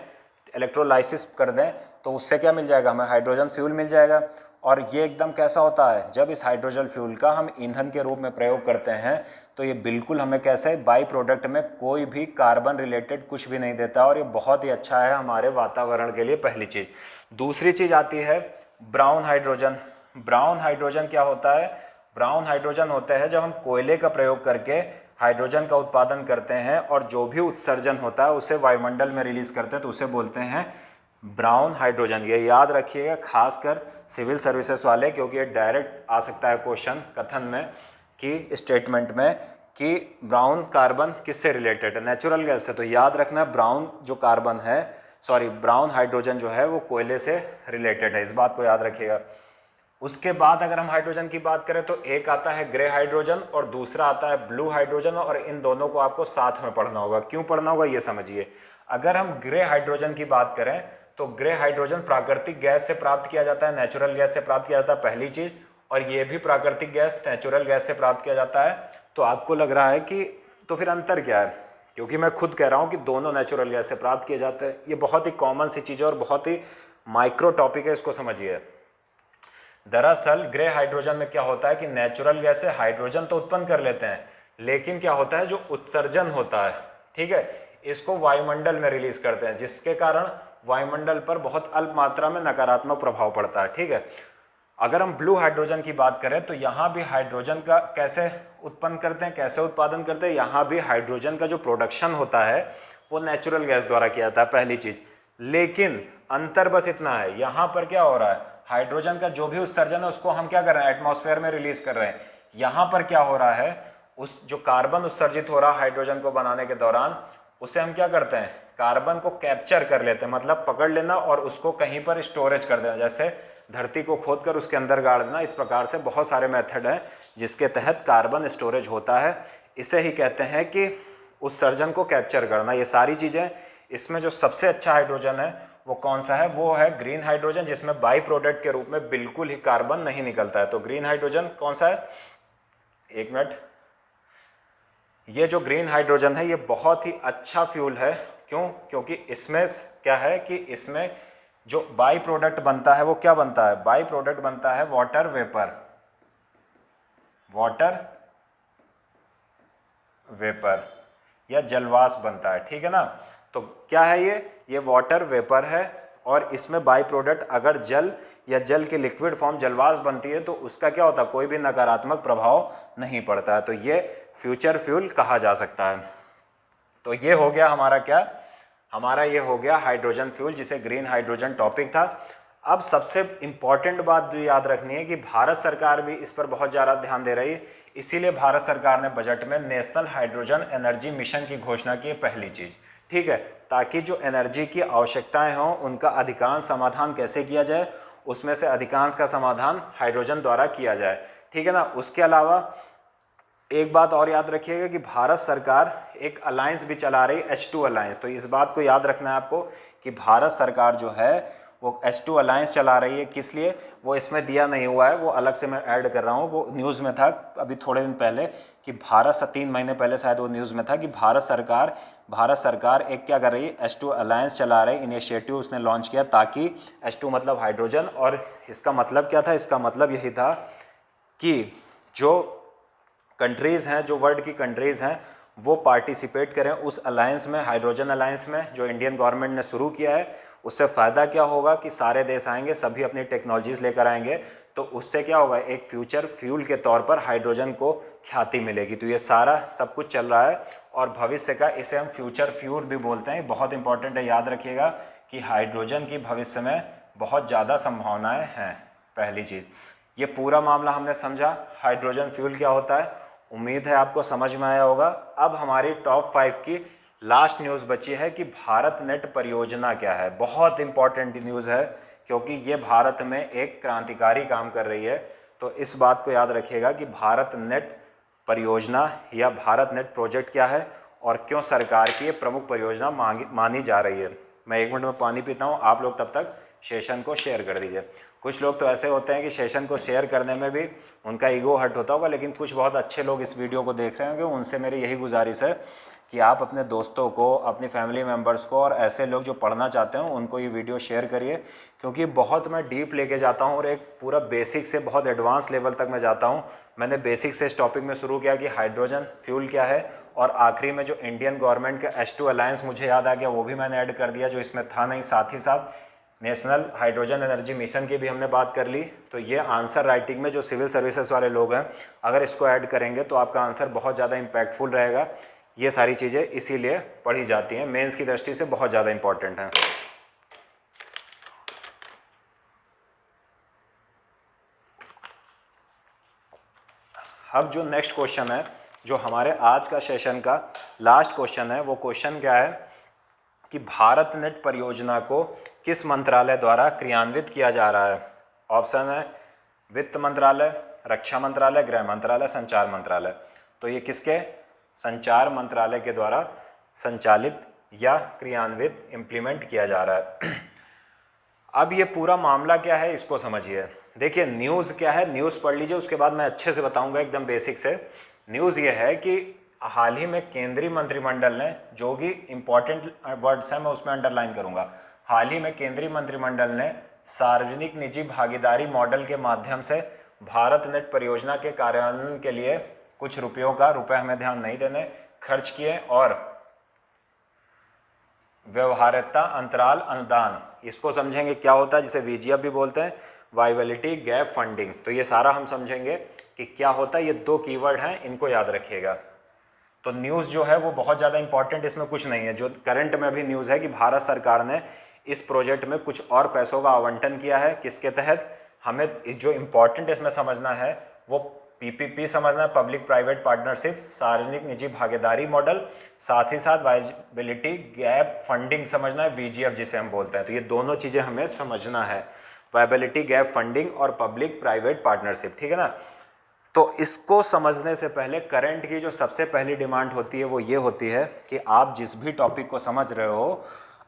इलेक्ट्रोलाइसिस कर दें, तो उससे क्या मिल जाएगा? हमें हाइड्रोजन फ्यूल मिल जाएगा। और ये एकदम कैसा होता है? जब इस हाइड्रोजन फ्यूल का हम ईंधन के रूप में प्रयोग करते हैं तो ये बिल्कुल हमें कैसे बाई प्रोडक्ट में कोई भी कार्बन रिलेटेड कुछ भी नहीं देता, और ये बहुत ही अच्छा है हमारे वातावरण के लिए, पहली चीज़। दूसरी चीज़ आती है ब्राउन हाइड्रोजन। ब्राउन हाइड्रोजन क्या होता है? ब्राउन हाइड्रोजन होता है जब हम कोयले का प्रयोग करके हाइड्रोजन का उत्पादन करते हैं और जो भी उत्सर्जन होता है उसे वायुमंडल में रिलीज करते हैं, तो उसे बोलते हैं ब्राउन हाइड्रोजन। ये याद रखिएगा खासकर सिविल सर्विसेज वाले, क्योंकि ये डायरेक्ट आ सकता है क्वेश्चन कथन में कि स्टेटमेंट में कि ब्राउन कार्बन किससे रिलेटेड है? नेचुरल गैस से। तो याद रखना ब्राउन जो कार्बन है, ब्राउन हाइड्रोजन जो है वो कोयले से रिलेटेड है, इस बात को याद रखिएगा। उसके बाद अगर हम हाइड्रोजन की बात करें तो एक आता है ग्रे हाइड्रोजन और दूसरा आता है ब्लू हाइड्रोजन, और इन दोनों को आपको साथ में पढ़ना होगा। क्यों पढ़ना होगा ये समझिए। अगर हम ग्रे हाइड्रोजन की बात करें तो ग्रे हाइड्रोजन प्राकृतिक गैस से प्राप्त किया जाता है, नेचुरल गैस से प्राप्त किया जाता है, पहली चीज। और ये भी प्राकृतिक गैस नेचुरल गैस से प्राप्त किया जाता है। तो आपको लग रहा है कि तो फिर अंतर क्या है? क्योंकि मैं खुद कह रहा हूँ कि दोनों नेचुरल गैस से प्राप्त किए जाते हैं। ये बहुत ही कॉमन सी चीज़ है और बहुत ही माइक्रो टॉपिक है, इसको समझिए। दरअसल ग्रे हाइड्रोजन में क्या होता है कि नेचुरल गैस से हाइड्रोजन तो उत्पन्न कर लेते हैं, लेकिन क्या होता है जो उत्सर्जन होता है, ठीक है, इसको वायुमंडल में रिलीज करते हैं, जिसके कारण वायुमंडल पर बहुत अल्प मात्रा में नकारात्मक प्रभाव पड़ता है, ठीक है। अगर हम ब्लू हाइड्रोजन की बात करें तो यहाँ भी हाइड्रोजन का कैसे उत्पन्न करते हैं, कैसे उत्पादन करते हैं? यहाँ भी हाइड्रोजन का जो प्रोडक्शन होता है वो नेचुरल गैस द्वारा किया जाता है, पहली चीज। लेकिन अंतर बस इतना है, यहाँ पर क्या हो रहा है, हाइड्रोजन का जो भी उत्सर्जन है उसको हम क्या कर रहे हैं, एटमॉस्फेयर में रिलीज कर रहे हैं। यहाँ पर क्या हो रहा है, उस जो कार्बन उत्सर्जित हो रहा है हाइड्रोजन को बनाने के दौरान, उसे हम क्या करते हैं, कार्बन को कैप्चर कर लेते हैं, मतलब पकड़ लेना और उसको कहीं पर स्टोरेज कर देना, जैसे धरती को खोदकर उसके अंदर गाड़ देना। इस प्रकार से बहुत सारे मेथड हैं जिसके तहत कार्बन स्टोरेज होता है। इसे ही कहते हैं कि उत्सर्जन को कैप्चर करना। ये सारी चीज़ें, इसमें जो सबसे अच्छा हाइड्रोजन है वो कौन सा है, वो है ग्रीन हाइड्रोजन, जिसमें बाई प्रोडक्ट के रूप में बिल्कुल ही कार्बन नहीं निकलता है। तो ग्रीन हाइड्रोजन कौन सा है, एक मिनट, ये जो ग्रीन हाइड्रोजन है ये बहुत ही अच्छा फ्यूल है। क्यों? क्योंकि इसमें क्या है कि इसमें जो बाई प्रोडक्ट बनता है वो क्या बनता है, बाई प्रोडक्ट बनता है वाटर वेपर, वाटर वेपर या जलवाष्प बनता है, ठीक है ना। तो क्या है ये वाटर वेपर है, और इसमें बाई प्रोडक्ट अगर जल या जल के लिक्विड फॉर्म जलवाष्प बनती है तो उसका क्या होता है, कोई भी नकारात्मक प्रभाव नहीं पड़ता है। तो ये फ्यूचर फ्यूल कहा जा सकता है। तो ये हो गया हमारा क्या, हमारा ये हो गया हाइड्रोजन फ्यूल, जिसे ग्रीन हाइड्रोजन टॉपिक था। अब सबसे इम्पॉर्टेंट बात जो याद रखनी है कि भारत सरकार भी इस पर बहुत ज़्यादा ध्यान दे रही है, इसीलिए भारत सरकार ने बजट में नेशनल हाइड्रोजन एनर्जी मिशन की घोषणा की है, पहली चीज़, ठीक है, ताकि जो एनर्जी की आवश्यकताएं हों उनका अधिकांश समाधान कैसे किया जाए, उसमें से अधिकांश का समाधान हाइड्रोजन द्वारा किया जाए, ठीक है ना। उसके अलावा एक बात और याद रखिएगा कि भारत सरकार एक अलायंस भी चला रही है, H2 अलायंस। तो इस बात को याद रखना है आपको कि भारत सरकार जो है वो H2 अलायंस चला रही है। किस लिए, वो इसमें दिया नहीं हुआ है, वो अलग से मैं ऐड कर रहा हूँ। वो न्यूज़ में था अभी थोड़े दिन पहले कि 3 महीने पहले शायद वो न्यूज़ में था कि भारत सरकार एक क्या कर रही है, H2 अलायंस चला रही, इनिशिएटिव उसने लॉन्च किया, ताकि H2 मतलब हाइड्रोजन। और इसका मतलब क्या था, इसका मतलब यही था कि जो कंट्रीज़ हैं, जो वर्ल्ड की कंट्रीज़ हैं, वो पार्टिसिपेट करें उस अलायंस में, हाइड्रोजन अलायंस में, जो इंडियन गवर्नमेंट ने शुरू किया है। उससे फ़ायदा क्या होगा कि सारे देश आएंगे, सभी अपनी टेक्नोलॉजीज़ लेकर आएंगे, तो उससे क्या होगा, एक फ्यूचर फ्यूल के तौर पर हाइड्रोजन को ख्याति मिलेगी। तो ये सारा सब कुछ चल रहा है और भविष्य का, इसे हम फ्यूचर फ्यूल भी बोलते हैं। बहुत इंपॉर्टेंट है, याद रखिएगा कि हाइड्रोजन की भविष्य में बहुत ज़्यादा संभावनाएँ हैं। पहली चीज़, ये पूरा मामला हमने समझा, हाइड्रोजन फ्यूल क्या होता है। उम्मीद है आपको समझ में आया होगा। अब हमारी टॉप 5 की लास्ट न्यूज़ बची है कि भारत नेट परियोजना क्या है। बहुत इंपॉर्टेंट न्यूज़ है क्योंकि ये भारत में एक क्रांतिकारी काम कर रही है। तो इस बात को याद रखिएगा कि भारत नेट परियोजना या भारत नेट प्रोजेक्ट क्या है और क्यों सरकार की ये प्रमुख परियोजना मानी जा रही है। मैं 1 मिनट में पानी पीता हूँ, आप लोग तब तक सेशन को शेयर कर दीजिए। कुछ लोग तो ऐसे होते हैं कि सेशन को शेयर करने में भी उनका ईगो हर्ट होता होगा, लेकिन कुछ बहुत अच्छे लोग इस वीडियो को देख रहे होंगे, उनसे मेरी यही गुजारिश है कि आप अपने दोस्तों को, अपनी फैमिली मेम्बर्स को और ऐसे लोग जो पढ़ना चाहते हो उनको ये वीडियो शेयर करिए, क्योंकि बहुत मैं डीप लेके जाता हूँ और एक पूरा बेसिक से बहुत एडवांस लेवल तक मैं जाता हूँ। मैंने बेसिक से इस टॉपिक में शुरू किया कि हाइड्रोजन फ्यूल क्या है, और आखिरी में जो इंडियन गवर्नमेंट का H2 अलायंस मुझे याद आ गया, वो भी मैंने ऐड कर दिया जो इसमें था नहीं। साथ ही साथ नेशनल हाइड्रोजन एनर्जी मिशन की भी हमने बात कर ली। तो ये आंसर राइटिंग में जो सिविल सर्विसेज वाले लोग हैं, अगर इसको ऐड करेंगे तो आपका आंसर बहुत ज़्यादा इम्पैक्टफुल रहेगा। ये सारी चीज़ें इसीलिए पढ़ी जाती हैं, मेंस की दृष्टि से बहुत ज़्यादा इंपॉर्टेंट हैं। अब जो नेक्स्ट क्वेश्चन है, जो हमारे आज का सेशन का लास्ट क्वेश्चन है, वो क्वेश्चन क्या है कि भारत नेट परियोजना को किस मंत्रालय द्वारा क्रियान्वित किया जा रहा है। ऑप्शन है वित्त मंत्रालय, रक्षा मंत्रालय, गृह मंत्रालय, संचार मंत्रालय। तो ये किसके, संचार मंत्रालय के द्वारा संचालित या क्रियान्वित, इम्प्लीमेंट किया जा रहा है। अब ये पूरा मामला क्या है इसको समझिए। देखिए न्यूज़ क्या है, न्यूज़ पढ़ लीजिए, उसके बाद मैं अच्छे से बताऊंगा एकदम बेसिक से। न्यूज़ ये है कि हाल ही में केंद्रीय मंत्रिमंडल ने, जो भी इंपॉर्टेंट वर्ड्स हैं मैं उसमें अंडरलाइन करूंगा, हाल ही में केंद्रीय मंत्रिमंडल ने सार्वजनिक निजी भागीदारी मॉडल के माध्यम से भारत नेट परियोजना के कार्यान्वयन के लिए कुछ रुपए हमें ध्यान नहीं देने, खर्च किए। और व्यवहार्यता अंतराल अनुदान, इसको समझेंगे क्या होता है, जिसे VGF भी बोलते हैं, वाइबिलिटी गैप फंडिंग। तो ये सारा हम समझेंगे कि क्या होता है। ये 2 कीवर्ड हैं, इनको याद रखिएगा। तो न्यूज़ जो है वो बहुत ज़्यादा इंपॉर्टेंट इसमें कुछ नहीं है। जो करंट में भी न्यूज़ है कि भारत सरकार ने इस प्रोजेक्ट में कुछ और पैसों का आवंटन किया है। किसके तहत, हमें इस जो इम्पॉर्टेंट इसमें समझना है वो PPP समझना है, पब्लिक प्राइवेट पार्टनरशिप, सार्वजनिक निजी भागीदारी मॉडल, साथ ही साथ वाइबिलिटी गैप फंडिंग समझना है, VGF जिसे हम बोलते हैं। तो ये दोनों चीज़ें हमें समझना है, वाइबिलिटी गैप फंडिंग और पब्लिक प्राइवेट पार्टनरशिप, ठीक है ना। तो इसको समझने से पहले करंट की जो सबसे पहली डिमांड होती है वो ये होती है कि आप जिस भी टॉपिक को समझ रहे हो,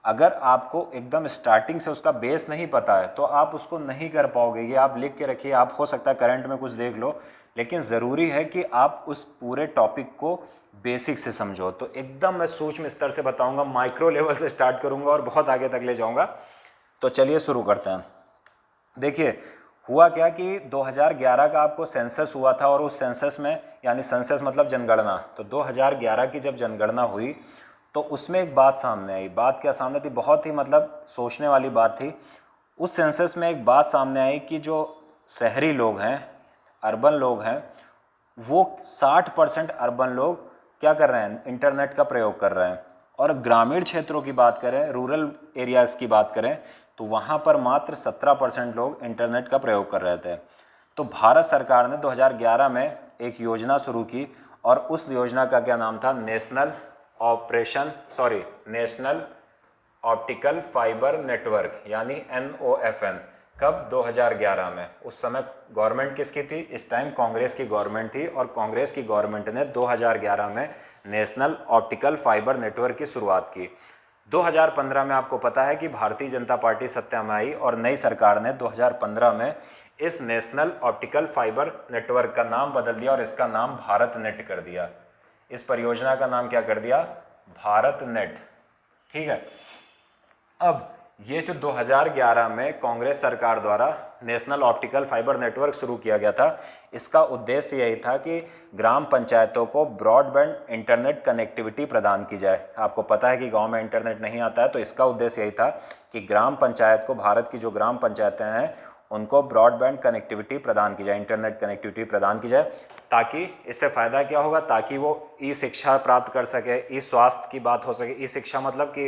अगर आपको एकदम स्टार्टिंग से उसका बेस नहीं पता है तो आप उसको नहीं कर पाओगे। ये आप लिख के रखिए, आप हो सकता है करंट में कुछ देख लो, लेकिन ज़रूरी है कि आप उस पूरे टॉपिक को बेसिक से समझो। तो एकदम मैं सूक्ष्म स्तर से बताऊंगा, माइक्रो लेवल से स्टार्ट करूंगा और बहुत आगे तक ले जाऊंगा। तो चलिए शुरू करते हैं। देखिए हुआ क्या कि 2011 का आपको सेंसस हुआ था, और उस सेंसस में, यानी सेंसस मतलब जनगणना, तो 2011 की जब जनगणना हुई तो उसमें एक बात सामने आई। बात क्या सामने थी, बहुत ही मतलब सोचने वाली बात थी। उस सेंसस में एक बात सामने आई कि जो शहरी लोग हैं, अर्बन लोग हैं, वो 60% अर्बन लोग क्या कर रहे हैं, इंटरनेट का प्रयोग कर रहे हैं। और ग्रामीण क्षेत्रों की बात करें, रूरल एरियाज़ की बात करें, तो वहाँ पर मात्र 17% लोग इंटरनेट का प्रयोग कर रहे थे। तो भारत सरकार ने 2011 में एक योजना शुरू की और उस योजना का क्या नाम था, नेशनल ऑप्टिकल फाइबर नेटवर्क यानी NOFN। कब? 2011 में। उस समय गवर्नमेंट किसकी थी? इस टाइम कांग्रेस की गवर्नमेंट थी और कांग्रेस की गवर्नमेंट ने 2011 में नेशनल ऑप्टिकल फाइबर नेटवर्क की शुरुआत की। 2015 में आपको पता है कि भारतीय जनता पार्टी सत्ता में आई और नई सरकार ने 2015 में इस नेशनल ऑप्टिकल फाइबर नेटवर्क का नाम बदल दिया और इसका नाम भारत नेट कर दिया। इस परियोजना का नाम क्या कर दिया? भारत नेट। ठीक है। अब ये जो 2011 में कांग्रेस सरकार द्वारा नेशनल ऑप्टिकल फाइबर नेटवर्क शुरू किया गया था, इसका उद्देश्य यही था कि ग्राम पंचायतों को ब्रॉडबैंड इंटरनेट कनेक्टिविटी प्रदान की जाए। आपको पता है कि गांव में इंटरनेट नहीं आता है, तो इसका उद्देश्य यही था कि ग्राम पंचायत को, भारत की जो ग्राम पंचायतें हैं उनको ब्रॉडबैंड कनेक्टिविटी प्रदान की जाए, इंटरनेट कनेक्टिविटी प्रदान की जाए, ताकि इससे फ़ायदा क्या होगा, ताकि वो ई शिक्षा प्राप्त कर सके, ई स्वास्थ्य की बात हो सके। ई शिक्षा मतलब कि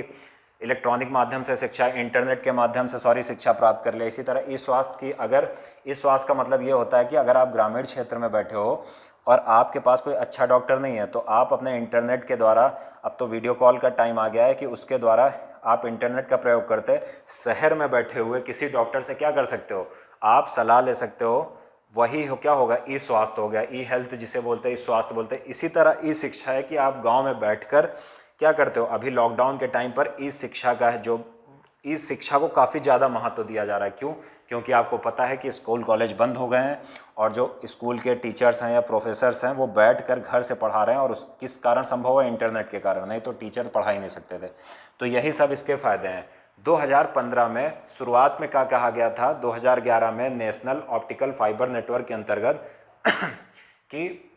इलेक्ट्रॉनिक माध्यम से शिक्षा, इंटरनेट के माध्यम से शिक्षा प्राप्त कर ले। इसी तरह ई स्वास्थ्य की, अगर ई स्वास्थ्य का मतलब ये होता है कि अगर आप ग्रामीण क्षेत्र में बैठे हो और आपके पास कोई अच्छा डॉक्टर नहीं है, तो आप अपने इंटरनेट के द्वारा, अब तो वीडियो कॉल का टाइम आ गया है कि उसके द्वारा आप इंटरनेट का प्रयोग करते शहर में बैठे हुए किसी डॉक्टर से क्या कर सकते हो, आप सलाह ले सकते हो। वही हो, क्या होगा, ई स्वास्थ्य हो गया, ई हेल्थ जिसे बोलते हैं, ई स्वास्थ्य बोलते हैं। इसी तरह ई शिक्षा है कि आप गांव में बैठकर क्या करते हो। अभी लॉकडाउन के टाइम पर ई शिक्षा का है, जो ई शिक्षा को काफ़ी ज़्यादा महत्व दिया जा रहा है। क्यों? क्योंकि आपको पता है कि स्कूल कॉलेज बंद हो गए हैं और जो स्कूल के टीचर्स हैं या प्रोफेसर्स हैं वो बैठकर घर से पढ़ा रहे हैं, और उस किस कारण संभव है? इंटरनेट के कारण। नहीं तो टीचर पढ़ा ही नहीं सकते थे। तो यही सब इसके फ़ायदे हैं। 2015 में शुरुआत में क्या कहा गया था, 2011 में नेशनल ऑप्टिकल फाइबर नेटवर्क के अंतर्गत कि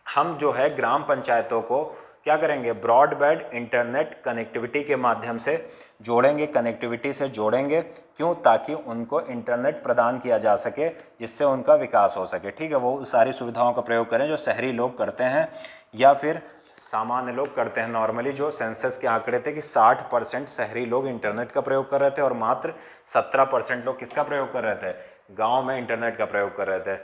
हम जो है ग्राम पंचायतों को क्या करेंगे, ब्रॉडबैंड इंटरनेट कनेक्टिविटी के माध्यम से जोड़ेंगे, कनेक्टिविटी से जोड़ेंगे। क्यों? ताकि उनको इंटरनेट प्रदान किया जा सके, जिससे उनका विकास हो सके। ठीक है, वो सारी सुविधाओं का प्रयोग करें जो शहरी लोग करते हैं या फिर सामान्य लोग करते हैं। नॉर्मली जो सेंसस के आंकड़े थे कि 60% शहरी लोग इंटरनेट का प्रयोग कर रहे थे और मात्र 17% लोग किसका प्रयोग कर रहे थे, गाँव में इंटरनेट का प्रयोग कर रहे थे।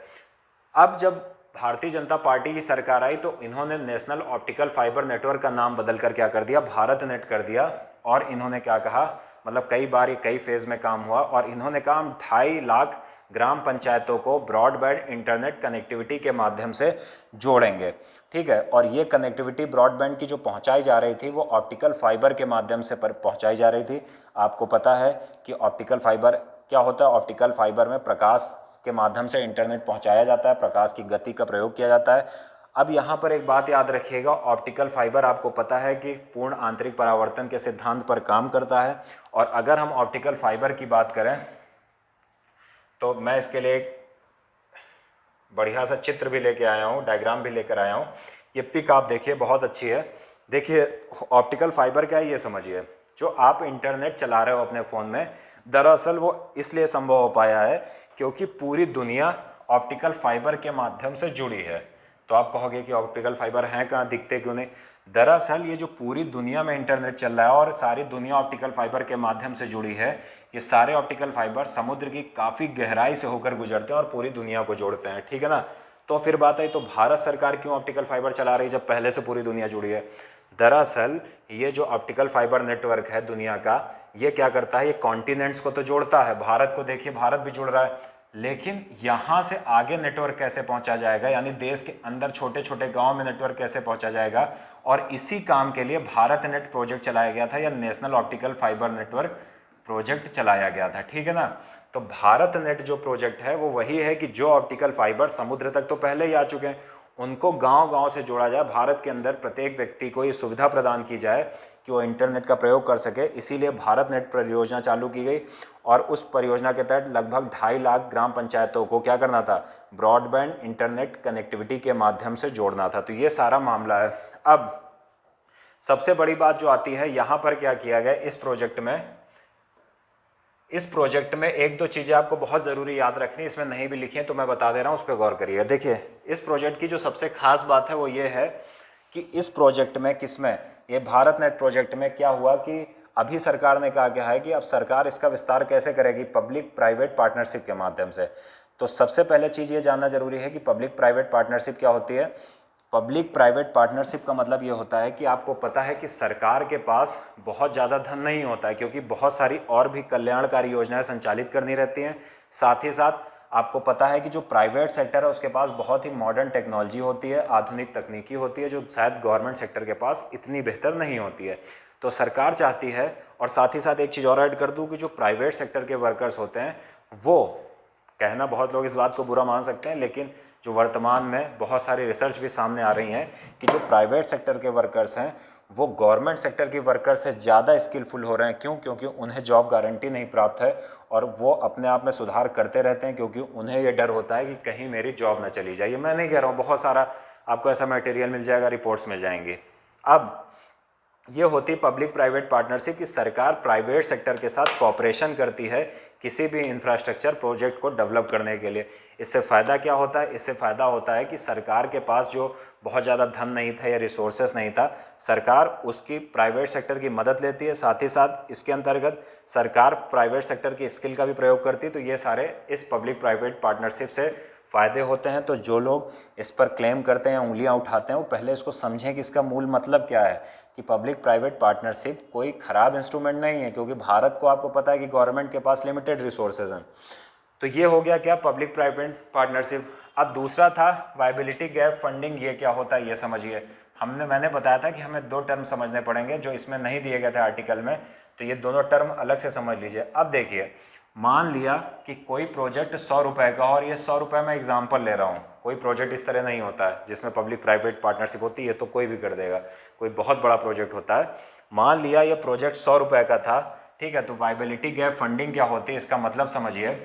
अब जब भारतीय जनता पार्टी की सरकार आई तो इन्होंने नेशनल ऑप्टिकल फाइबर नेटवर्क का नाम बदलकर क्या कर दिया, भारत नेट कर दिया। और इन्होंने क्या कहा, मतलब कई बार, कई फेज़ में काम हुआ और इन्होंने कहा हम 2.5 लाख ग्राम पंचायतों को ब्रॉडबैंड इंटरनेट कनेक्टिविटी के माध्यम से जोड़ेंगे। ठीक है, और ये कनेक्टिविटी ब्रॉडबैंड की जो पहुंचाई जा रही थी वो ऑप्टिकल फाइबर के माध्यम से पहुंचाई जा रही थी। आपको पता है कि ऑप्टिकल फाइबर क्या होता है, ऑप्टिकल फाइबर में प्रकाश के माध्यम से इंटरनेट पहुंचाया जाता है, प्रकाश की गति का प्रयोग किया जाता है। अब यहाँ पर एक बात याद रखिएगा, ऑप्टिकल फाइबर आपको पता है कि पूर्ण आंतरिक परावर्तन के सिद्धांत पर काम करता है। और अगर हम ऑप्टिकल फाइबर की बात करें तो मैं इसके लिए एक बढ़िया सा चित्र भी लेके आया हूँ, डायग्राम भी लेकर आया हूँ। ये पिक आप देखिए, बहुत अच्छी है। देखिए ऑप्टिकल फाइबर क्या है ये समझिए। जो आप इंटरनेट चला रहे हो अपने फ़ोन में, दरअसल वो इसलिए संभव हो पाया है क्योंकि पूरी दुनिया ऑप्टिकल फाइबर के माध्यम से जुड़ी है। तो आप कहोगे कि ऑप्टिकल फाइबर हैं कहाँ, दिखते क्यों नहीं? दरअसल ये जो पूरी दुनिया में इंटरनेट चल रहा है और सारी दुनिया ऑप्टिकल फाइबर के माध्यम से जुड़ी है, ये सारे ऑप्टिकल फाइबर समुद्र की काफ़ी गहराई से होकर गुजरते हैं और पूरी दुनिया को जोड़ते हैं। ठीक है ना? तो फिर बात आई तो भारत सरकार क्यों ऑप्टिकल फाइबर चला रही है जब पहले से पूरी दुनिया जुड़ी है? दरअसल ये जो ऑप्टिकल फाइबर नेटवर्क है दुनिया का, ये क्या करता है, ये कॉन्टिनेंट्स को तो जोड़ता है। भारत को देखिए, भारत भी जुड़ रहा है, लेकिन यहाँ से आगे नेटवर्क कैसे पहुँचा जाएगा, यानी देश के अंदर छोटे छोटे गाँव में नेटवर्क कैसे पहुँचा जाएगा। और इसी काम के लिए भारत नेट प्रोजेक्ट चलाया गया था या national optical fibre network project चलाया गया था। ठीक है ना? तो भारत नेट जो प्रोजेक्ट है वो वही है कि जो ऑप्टिकल फाइबर समुद्र तक तो पहले ही आ चुके हैं, उनको गांव-गांव से जोड़ा जाए। भारत के अंदर प्रत्येक व्यक्ति को ये सुविधा प्रदान की जाए कि वो इंटरनेट का प्रयोग कर सके। इसीलिए भारत नेट परियोजना चालू की गई और उस परियोजना के तहत लगभग 2.5 लाख ग्राम पंचायतों को क्या करना था, ब्रॉडबैंड इंटरनेट कनेक्टिविटी के माध्यम से जोड़ना था। तो ये सारा मामला है। अब सबसे बड़ी बात जो आती है, यहाँ पर क्या किया गया इस प्रोजेक्ट में एक दो चीज़ें आपको बहुत ज़रूरी याद रखनी, इसमें नहीं भी लिखी हैं तो मैं बता दे रहा हूँ, उस पर गौर करिए। देखिए इस प्रोजेक्ट की जो सबसे खास बात है वो ये है कि इस प्रोजेक्ट में, किसमें, ये भारत नेट प्रोजेक्ट में क्या हुआ कि अभी सरकार ने कहा क्या है कि अब सरकार इसका विस्तार कैसे करेगी, पब्लिक प्राइवेट पार्टनरशिप के माध्यम से। तो सबसे पहले चीज़ ये जानना जरूरी है कि पब्लिक प्राइवेट पार्टनरशिप क्या होती है। पब्लिक प्राइवेट पार्टनरशिप का मतलब ये होता है कि आपको पता है कि सरकार के पास बहुत ज़्यादा धन नहीं होता है, क्योंकि बहुत सारी और भी कल्याणकारी योजनाएं संचालित करनी रहती हैं। साथ ही साथ आपको पता है कि जो प्राइवेट सेक्टर है उसके पास बहुत ही मॉडर्न टेक्नोलॉजी होती है, आधुनिक तकनीकी होती है, जो शायद गवर्नमेंट सेक्टर के पास इतनी बेहतर नहीं होती है। तो सरकार चाहती है, और साथ ही साथ एक चीज़ और ऐड कर दूँ कि जो प्राइवेट सेक्टर के वर्कर्स होते हैं, वो कहना बहुत लोग इस बात को बुरा मान सकते हैं, लेकिन जो वर्तमान में बहुत सारी रिसर्च भी सामने आ रही हैं कि जो प्राइवेट सेक्टर के वर्कर्स हैं वो गवर्नमेंट सेक्टर के वर्कर से ज़्यादा स्किलफुल हो रहे हैं। क्यों? क्योंकि उन्हें जॉब गारंटी नहीं प्राप्त है और वो अपने आप में सुधार करते रहते हैं, क्योंकि उन्हें ये डर होता है कि कहीं मेरी जॉब ना चली जाए। मैं नहीं कह रहा हूँ, बहुत सारा आपको ऐसा मटेरियल मिल जाएगा, रिपोर्ट्स मिल जाएंगी। अब ये होती पब्लिक प्राइवेट पार्टनरशिप कि सरकार प्राइवेट सेक्टर के साथ कॉपरेशन करती है किसी भी इंफ्रास्ट्रक्चर प्रोजेक्ट को डेवलप करने के लिए। इससे फ़ायदा क्या होता है? इससे फ़ायदा होता है कि सरकार के पास जो बहुत ज़्यादा धन नहीं था या रिसोर्सेस नहीं था, सरकार उसकी प्राइवेट सेक्टर की मदद लेती है। साथ ही साथ इसके अंतर्गत सरकार प्राइवेट सेक्टर की स्किल का भी प्रयोग करती है। तो ये सारे इस पब्लिक प्राइवेट पार्टनरशिप से फ़ायदे होते हैं। तो जो लोग इस पर क्लेम करते हैं, उंगलियां उठाते हैं, वो पहले इसको समझें कि इसका मूल मतलब क्या है, कि पब्लिक प्राइवेट पार्टनरशिप कोई ख़राब इंस्ट्रूमेंट नहीं है, क्योंकि भारत को आपको पता है कि गवर्नमेंट के पास लिमिटेड रिसोर्सेज हैं। तो ये हो गया क्या, पब्लिक प्राइवेट पार्टनरशिप। अब दूसरा था वायबिलिटी गैप फंडिंग। ये क्या होता है ये समझिए। मैंने बताया था कि हमें दो टर्म समझने पड़ेंगे जो इसमें नहीं दिए गए थे आर्टिकल में, तो ये दोनों टर्म अलग से समझ लीजिए। अब देखिए, मान लिया कि कोई प्रोजेक्ट 100 रुपये का, और ये 100 रुपये मैं एग्जाम्पल ले रहा हूँ, कोई प्रोजेक्ट इस तरह नहीं होता है जिसमें पब्लिक प्राइवेट पार्टनरशिप होती है, तो कोई भी कर देगा। कोई बहुत बड़ा प्रोजेक्ट होता है। मान लिया ये प्रोजेक्ट 100 रुपये का था, ठीक है। तो वायबिलिटी गैप फंडिंग क्या होती है, इसका मतलब समझिए।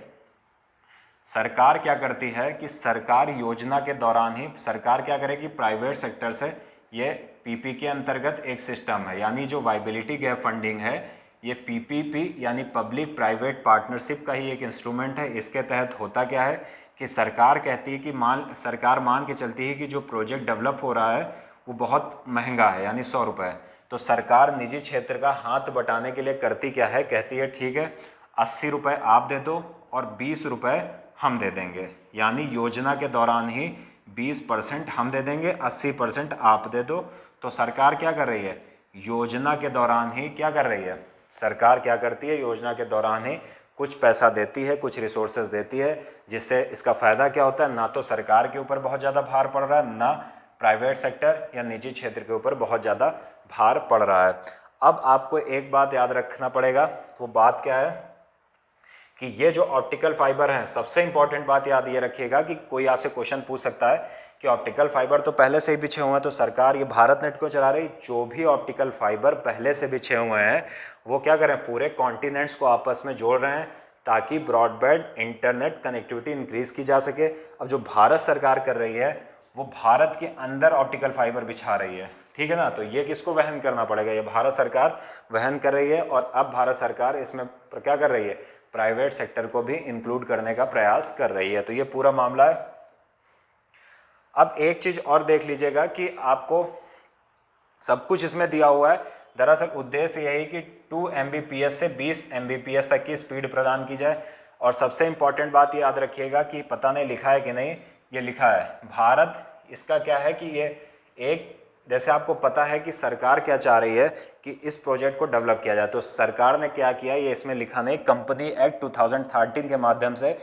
सरकार क्या करती है कि सरकार योजना के दौरान ही सरकार क्या करेगी, प्राइवेट सेक्टर से, ये पीपी के अंतर्गत एक सिस्टम है, यानी जो वायबिलिटी गैप फंडिंग है ये पीपीपी यानी पब्लिक प्राइवेट पार्टनरशिप का ही एक इंस्ट्रूमेंट है। इसके तहत होता क्या है कि सरकार कहती है कि सरकार मान के चलती है कि जो प्रोजेक्ट डेवलप हो रहा है वो बहुत महंगा है, यानी 100 रुपये। तो सरकार निजी क्षेत्र का हाथ बटाने के लिए करती क्या है, कहती है ठीक है 80 रुपये आप दे दो और 20 रुपये हम दे देंगे, यानी योजना के दौरान ही 20% हम दे देंगे, 80% आप दे दो। तो सरकार क्या कर रही है, योजना के दौरान ही क्या कर रही है, सरकार क्या करती है, योजना के दौरान ही कुछ पैसा देती है, कुछ रिसोर्सेज देती है, जिससे इसका फ़ायदा क्या होता है, ना तो सरकार के ऊपर बहुत ज़्यादा भार पड़ रहा है, ना प्राइवेट सेक्टर या निजी क्षेत्र के ऊपर बहुत ज़्यादा भार पड़ रहा है। अब आपको एक बात याद रखना पड़ेगा, वो बात क्या है कि ये जो ऑप्टिकल फाइबर हैं, सबसे इंपॉर्टेंट बात याद ये रखिएगा कि कोई आपसे क्वेश्चन पूछ सकता है कि ऑप्टिकल फाइबर तो पहले से ही बिछे हुए हैं, तो सरकार ये भारत नेट को चला रही, जो भी ऑप्टिकल फाइबर पहले से बिछे हुए हैं वो क्या करें, पूरे कॉन्टिनेंट्स को आपस में जोड़ रहे हैं ताकि ब्रॉडबैंड इंटरनेट कनेक्टिविटी इंक्रीज की जा सके। अब जो भारत सरकार कर रही है वो भारत के अंदर ऑप्टिकल फाइबर बिछा रही है, ठीक है ना। तो ये किसको वहन करना पड़ेगा, ये भारत सरकार वहन कर रही है। और अब भारत सरकार इसमें क्या कर रही है, प्राइवेट सेक्टर को भी इंक्लूड करने का प्रयास कर रही है। तो ये पूरा मामला है। अब एक चीज और देख लीजिएगा कि आपको सब कुछ इसमें दिया हुआ है, दरअसल उद्देश्य यही कि 2 Mbps से 20 Mbps तक की स्पीड प्रदान की जाए। और सबसे इंपॉर्टेंट बात ये याद रखिएगा कि पता नहीं लिखा है कि नहीं, ये लिखा है भारत, इसका क्या है कि ये एक, जैसे आपको पता है कि सरकार क्या चाह रही है कि इस प्रोजेक्ट को डेवलप किया जाए, तो सरकार ने क्या किया ये इसमें लिखा नहीं, कंपनी एक्ट 2013 के माध्यम से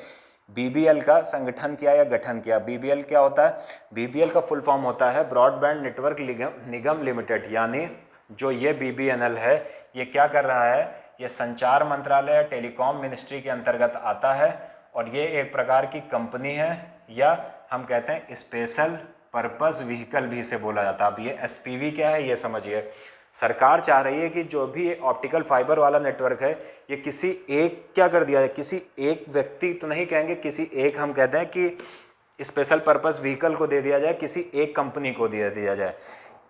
बीबीएल का संगठन किया या गठन किया। बीबीएल क्या होता है, बीबीएल का फुल फॉर्म होता है ब्रॉडबैंड नेटवर्क निगम लिमिटेड, यानी जो ये बीबीएनएल है ये क्या कर रहा है, ये संचार मंत्रालय या टेलीकॉम मिनिस्ट्री के अंतर्गत आता है और ये एक प्रकार की कंपनी है, या हम कहते हैं स्पेशल पर्पस व्हीकल भी इसे बोला जाता है। अब ये एसपीवी क्या है ये समझिए। सरकार चाह रही है कि जो भी ऑप्टिकल फाइबर वाला नेटवर्क है ये किसी एक, क्या कर दिया है, किसी एक व्यक्ति तो नहीं कहेंगे, किसी एक, हम कहते हैं कि स्पेशल पर्पस व्हीकल को दे दिया जाए, किसी एक कंपनी को दे दिया जाए।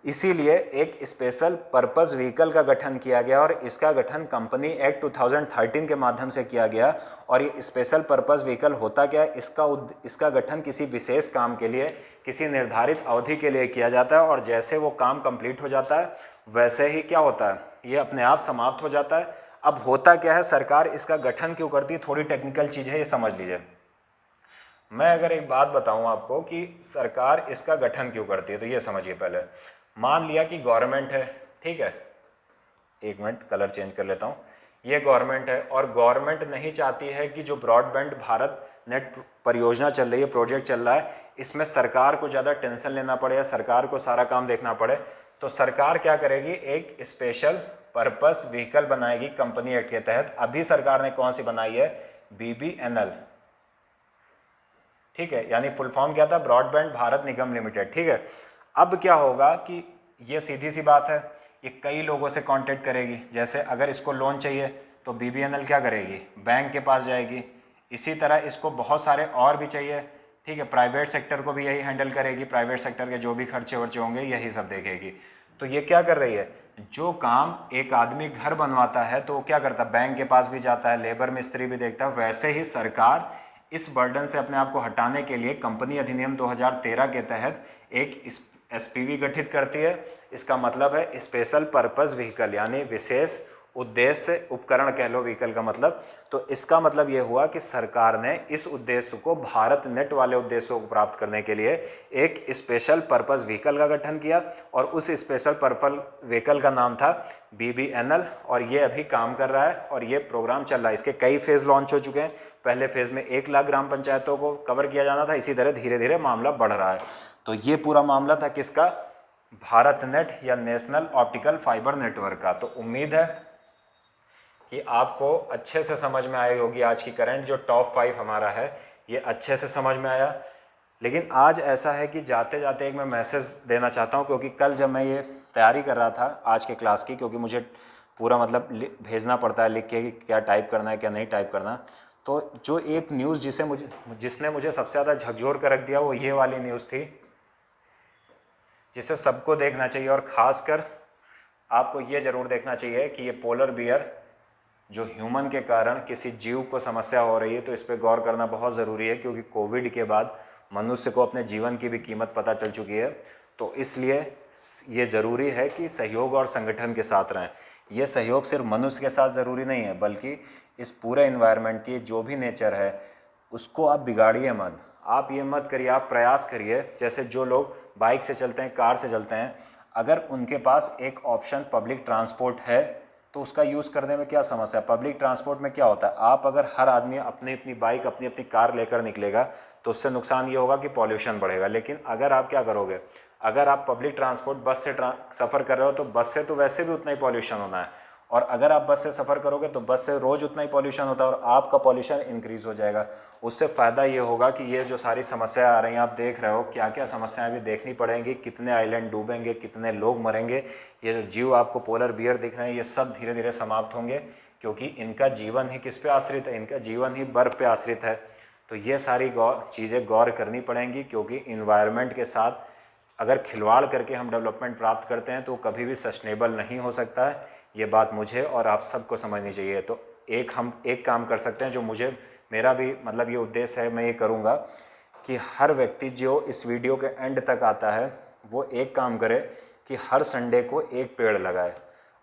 इसीलिए एक स्पेशल पर्पस व्हीकल का गठन किया गया और इसका गठन कंपनी एक्ट 2013 के माध्यम से किया गया। और ये स्पेशल पर्पस व्हीकल होता क्या है, इसका गठन किसी विशेष काम के लिए किसी निर्धारित अवधि के लिए किया जाता है, और जैसे वो काम कंप्लीट हो जाता है वैसे ही क्या होता है, ये अपने आप समाप्त हो जाता है। अब होता क्या है, सरकार इसका गठन क्यों करती है, थोड़ी टेक्निकल चीज़ है, ये समझ लीजिए। मैं अगर एक बात बताऊं आपको कि सरकार इसका गठन क्यों करती है, तो ये समझिए। पहले मान लिया कि गवर्नमेंट है, ठीक है, एक मिनट कलर चेंज कर लेता हूँ। ये गवर्नमेंट है और गवर्नमेंट नहीं चाहती है कि जो ब्रॉडबैंड भारत नेट परियोजना चल रही है, प्रोजेक्ट चल रहा है, इसमें सरकार को ज़्यादा टेंशन लेना पड़े या सरकार को सारा काम देखना पड़े। तो सरकार क्या करेगी, एक स्पेशल पर्पस व्हीकल बनाएगी कंपनी एक्ट के तहत। अभी सरकार ने कौन सी बनाई है, BBNL, ठीक है, यानी फुल फॉर्म क्या था, ब्रॉडबैंड भारत निगम लिमिटेड, ठीक है। अब क्या होगा कि ये सीधी सी बात है, ये कई लोगों से कांटेक्ट करेगी। जैसे अगर इसको लोन चाहिए तो BBNL क्या करेगी, बैंक के पास जाएगी। इसी तरह इसको बहुत सारे और भी चाहिए, ठीक है, प्राइवेट सेक्टर को भी यही हैंडल करेगी, प्राइवेट सेक्टर के जो भी खर्चे वर्चे होंगे यही सब देखेगी। तो ये क्या कर रही है, जो काम एक आदमी घर बनवाता है तो वो क्या करता है, बैंक के पास भी जाता है, लेबर मिस्त्री भी देखता है, वैसे ही सरकार इस बर्डन से अपने आप को हटाने के लिए कंपनी अधिनियम 2013 के तहत एक SPV गठित करती है। इसका मतलब है स्पेशल पर्पस व्हीकल, यानी विशेष उद्देश्य उपकरण कह लो व्हीकल का मतलब। तो इसका मतलब ये हुआ कि सरकार ने इस उद्देश्य को, भारत नेट वाले उद्देश्यों को प्राप्त करने के लिए एक स्पेशल पर्पस व्हीकल का गठन किया, और उस स्पेशल पर्पस व्हीकल का नाम था BBNL, और ये अभी काम कर रहा है और ये प्रोग्राम चल रहा है। इसके कई फेज़ लॉन्च हो चुके हैं। पहले फेज़ में 1 लाख ग्राम पंचायतों को कवर किया जाना था, इसी तरह धीरे धीरे मामला बढ़ रहा है। तो ये पूरा मामला था किसका, भारत नेट या नेशनल ऑप्टिकल फाइबर नेटवर्क का। तो उम्मीद है कि आपको अच्छे से समझ में आई होगी। आज की करंट जो टॉप 5 हमारा है ये अच्छे से समझ में आया। लेकिन आज ऐसा है कि जाते जाते एक मैं मैसेज देना चाहता हूँ, क्योंकि कल जब मैं ये तैयारी कर रहा था आज के क्लास की, क्योंकि मुझे पूरा मतलब भेजना पड़ता है लिख के कि क्या टाइप करना है क्या नहीं टाइप करना, तो जो एक न्यूज़ जिसने मुझे सबसे ज़्यादा झकझोर कर रख दिया वो ये वाली न्यूज़ थी, जिसे सबको देखना चाहिए। और ख़ासकर आपको ये ज़रूर देखना चाहिए कि ये पोलर बियर जो ह्यूमन के कारण किसी जीव को समस्या हो रही है, तो इस पर गौर करना बहुत ज़रूरी है, क्योंकि कोविड के बाद मनुष्य को अपने जीवन की भी कीमत पता चल चुकी है। तो इसलिए ये ज़रूरी है कि सहयोग और संगठन के साथ रहें। ये सहयोग सिर्फ मनुष्य के साथ ज़रूरी नहीं है, बल्कि इस पूरे इन्वायरमेंट की जो भी नेचर है उसको आप बिगाड़िए मत। आप ये मत करिए, आप प्रयास करिए। जैसे जो लोग बाइक से चलते हैं, कार से चलते हैं, अगर उनके पास एक ऑप्शन पब्लिक ट्रांसपोर्ट है तो उसका यूज़ करने में क्या समस्या है। पब्लिक ट्रांसपोर्ट में क्या होता है, आप अगर हर आदमी अपनी अपनी बाइक अपनी अपनी कार लेकर निकलेगा तो उससे नुकसान ये होगा कि पॉल्यूशन बढ़ेगा। लेकिन अगर आप क्या करोगे, अगर आप पब्लिक ट्रांसपोर्ट बस से सफ़र कर रहे हो तो बस से तो वैसे भी उतना ही पॉल्यूशन होना है, और अगर आप बस से सफ़र करोगे तो बस से रोज़ उतना ही पॉल्यूशन होता है और आपका पॉल्यूशन इंक्रीज़ हो जाएगा। उससे फ़ायदा ये होगा कि ये जो सारी समस्याएं आ रही हैं, आप देख रहे हो क्या क्या समस्याएं भी देखनी पड़ेंगी, कितने आइलैंड डूबेंगे, कितने लोग मरेंगे, ये जो जीव आपको पोलर बियर दिख रहे हैं ये सब धीरे धीरे समाप्त होंगे, क्योंकि इनका जीवन ही किस पे आश्रित है, इनका जीवन ही बर्फ़ पे आश्रित है। तो ये सारी चीज़ें गौर करनी पड़ेंगी, क्योंकि इन्वायरमेंट के साथ अगर खिलवाड़ करके हम डेवलपमेंट प्राप्त करते हैं तो कभी भी सस्टेनेबल नहीं हो सकता है। ये बात मुझे और आप सबको समझनी चाहिए। तो हम एक काम कर सकते हैं, जो मेरा भी मतलब ये उद्देश्य है, मैं ये करूँगा कि हर व्यक्ति जो इस वीडियो के एंड तक आता है वो एक काम करे कि हर संडे को एक पेड़ लगाए,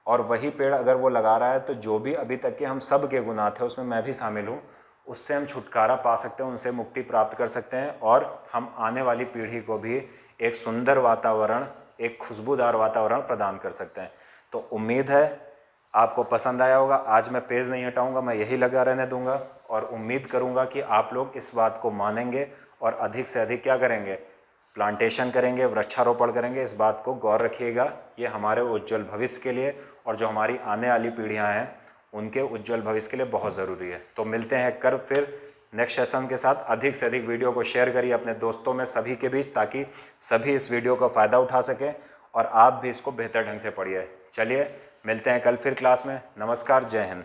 और वही पेड़ अगर वो लगा रहा है तो जो भी अभी तक के हम सब के गुनाह थे उसमें मैं भी शामिल हूँ, उससे हम छुटकारा पा सकते हैं, उनसे मुक्ति प्राप्त कर सकते हैं, और हम आने वाली पीढ़ी को भी एक सुंदर वातावरण, एक खुशबूदार वातावरण प्रदान कर सकते हैं। तो उम्मीद है आपको पसंद आया होगा। आज मैं पेज नहीं हटाऊंगा, मैं यही लगा रहने दूंगा, और उम्मीद करूंगा कि आप लोग इस बात को मानेंगे और अधिक से अधिक क्या करेंगे, प्लांटेशन करेंगे, वृक्षारोपण करेंगे। इस बात को गौर रखिएगा, ये हमारे उज्जवल भविष्य के लिए और जो हमारी आने वाली पीढ़ियाँ हैं उनके उज्जवल भविष्य के लिए बहुत ज़रूरी है। तो मिलते हैं कर फिर नेक्स्ट सेशन के साथ। अधिक से अधिक वीडियो को शेयर करिए अपने दोस्तों में, सभी के बीच, ताकि सभी इस वीडियो का फ़ायदा उठा सकें और आप भी इसको बेहतर ढंग से पढ़िए। चलिए मिलते हैं कल फिर क्लास में। नमस्कार, जय हिंद।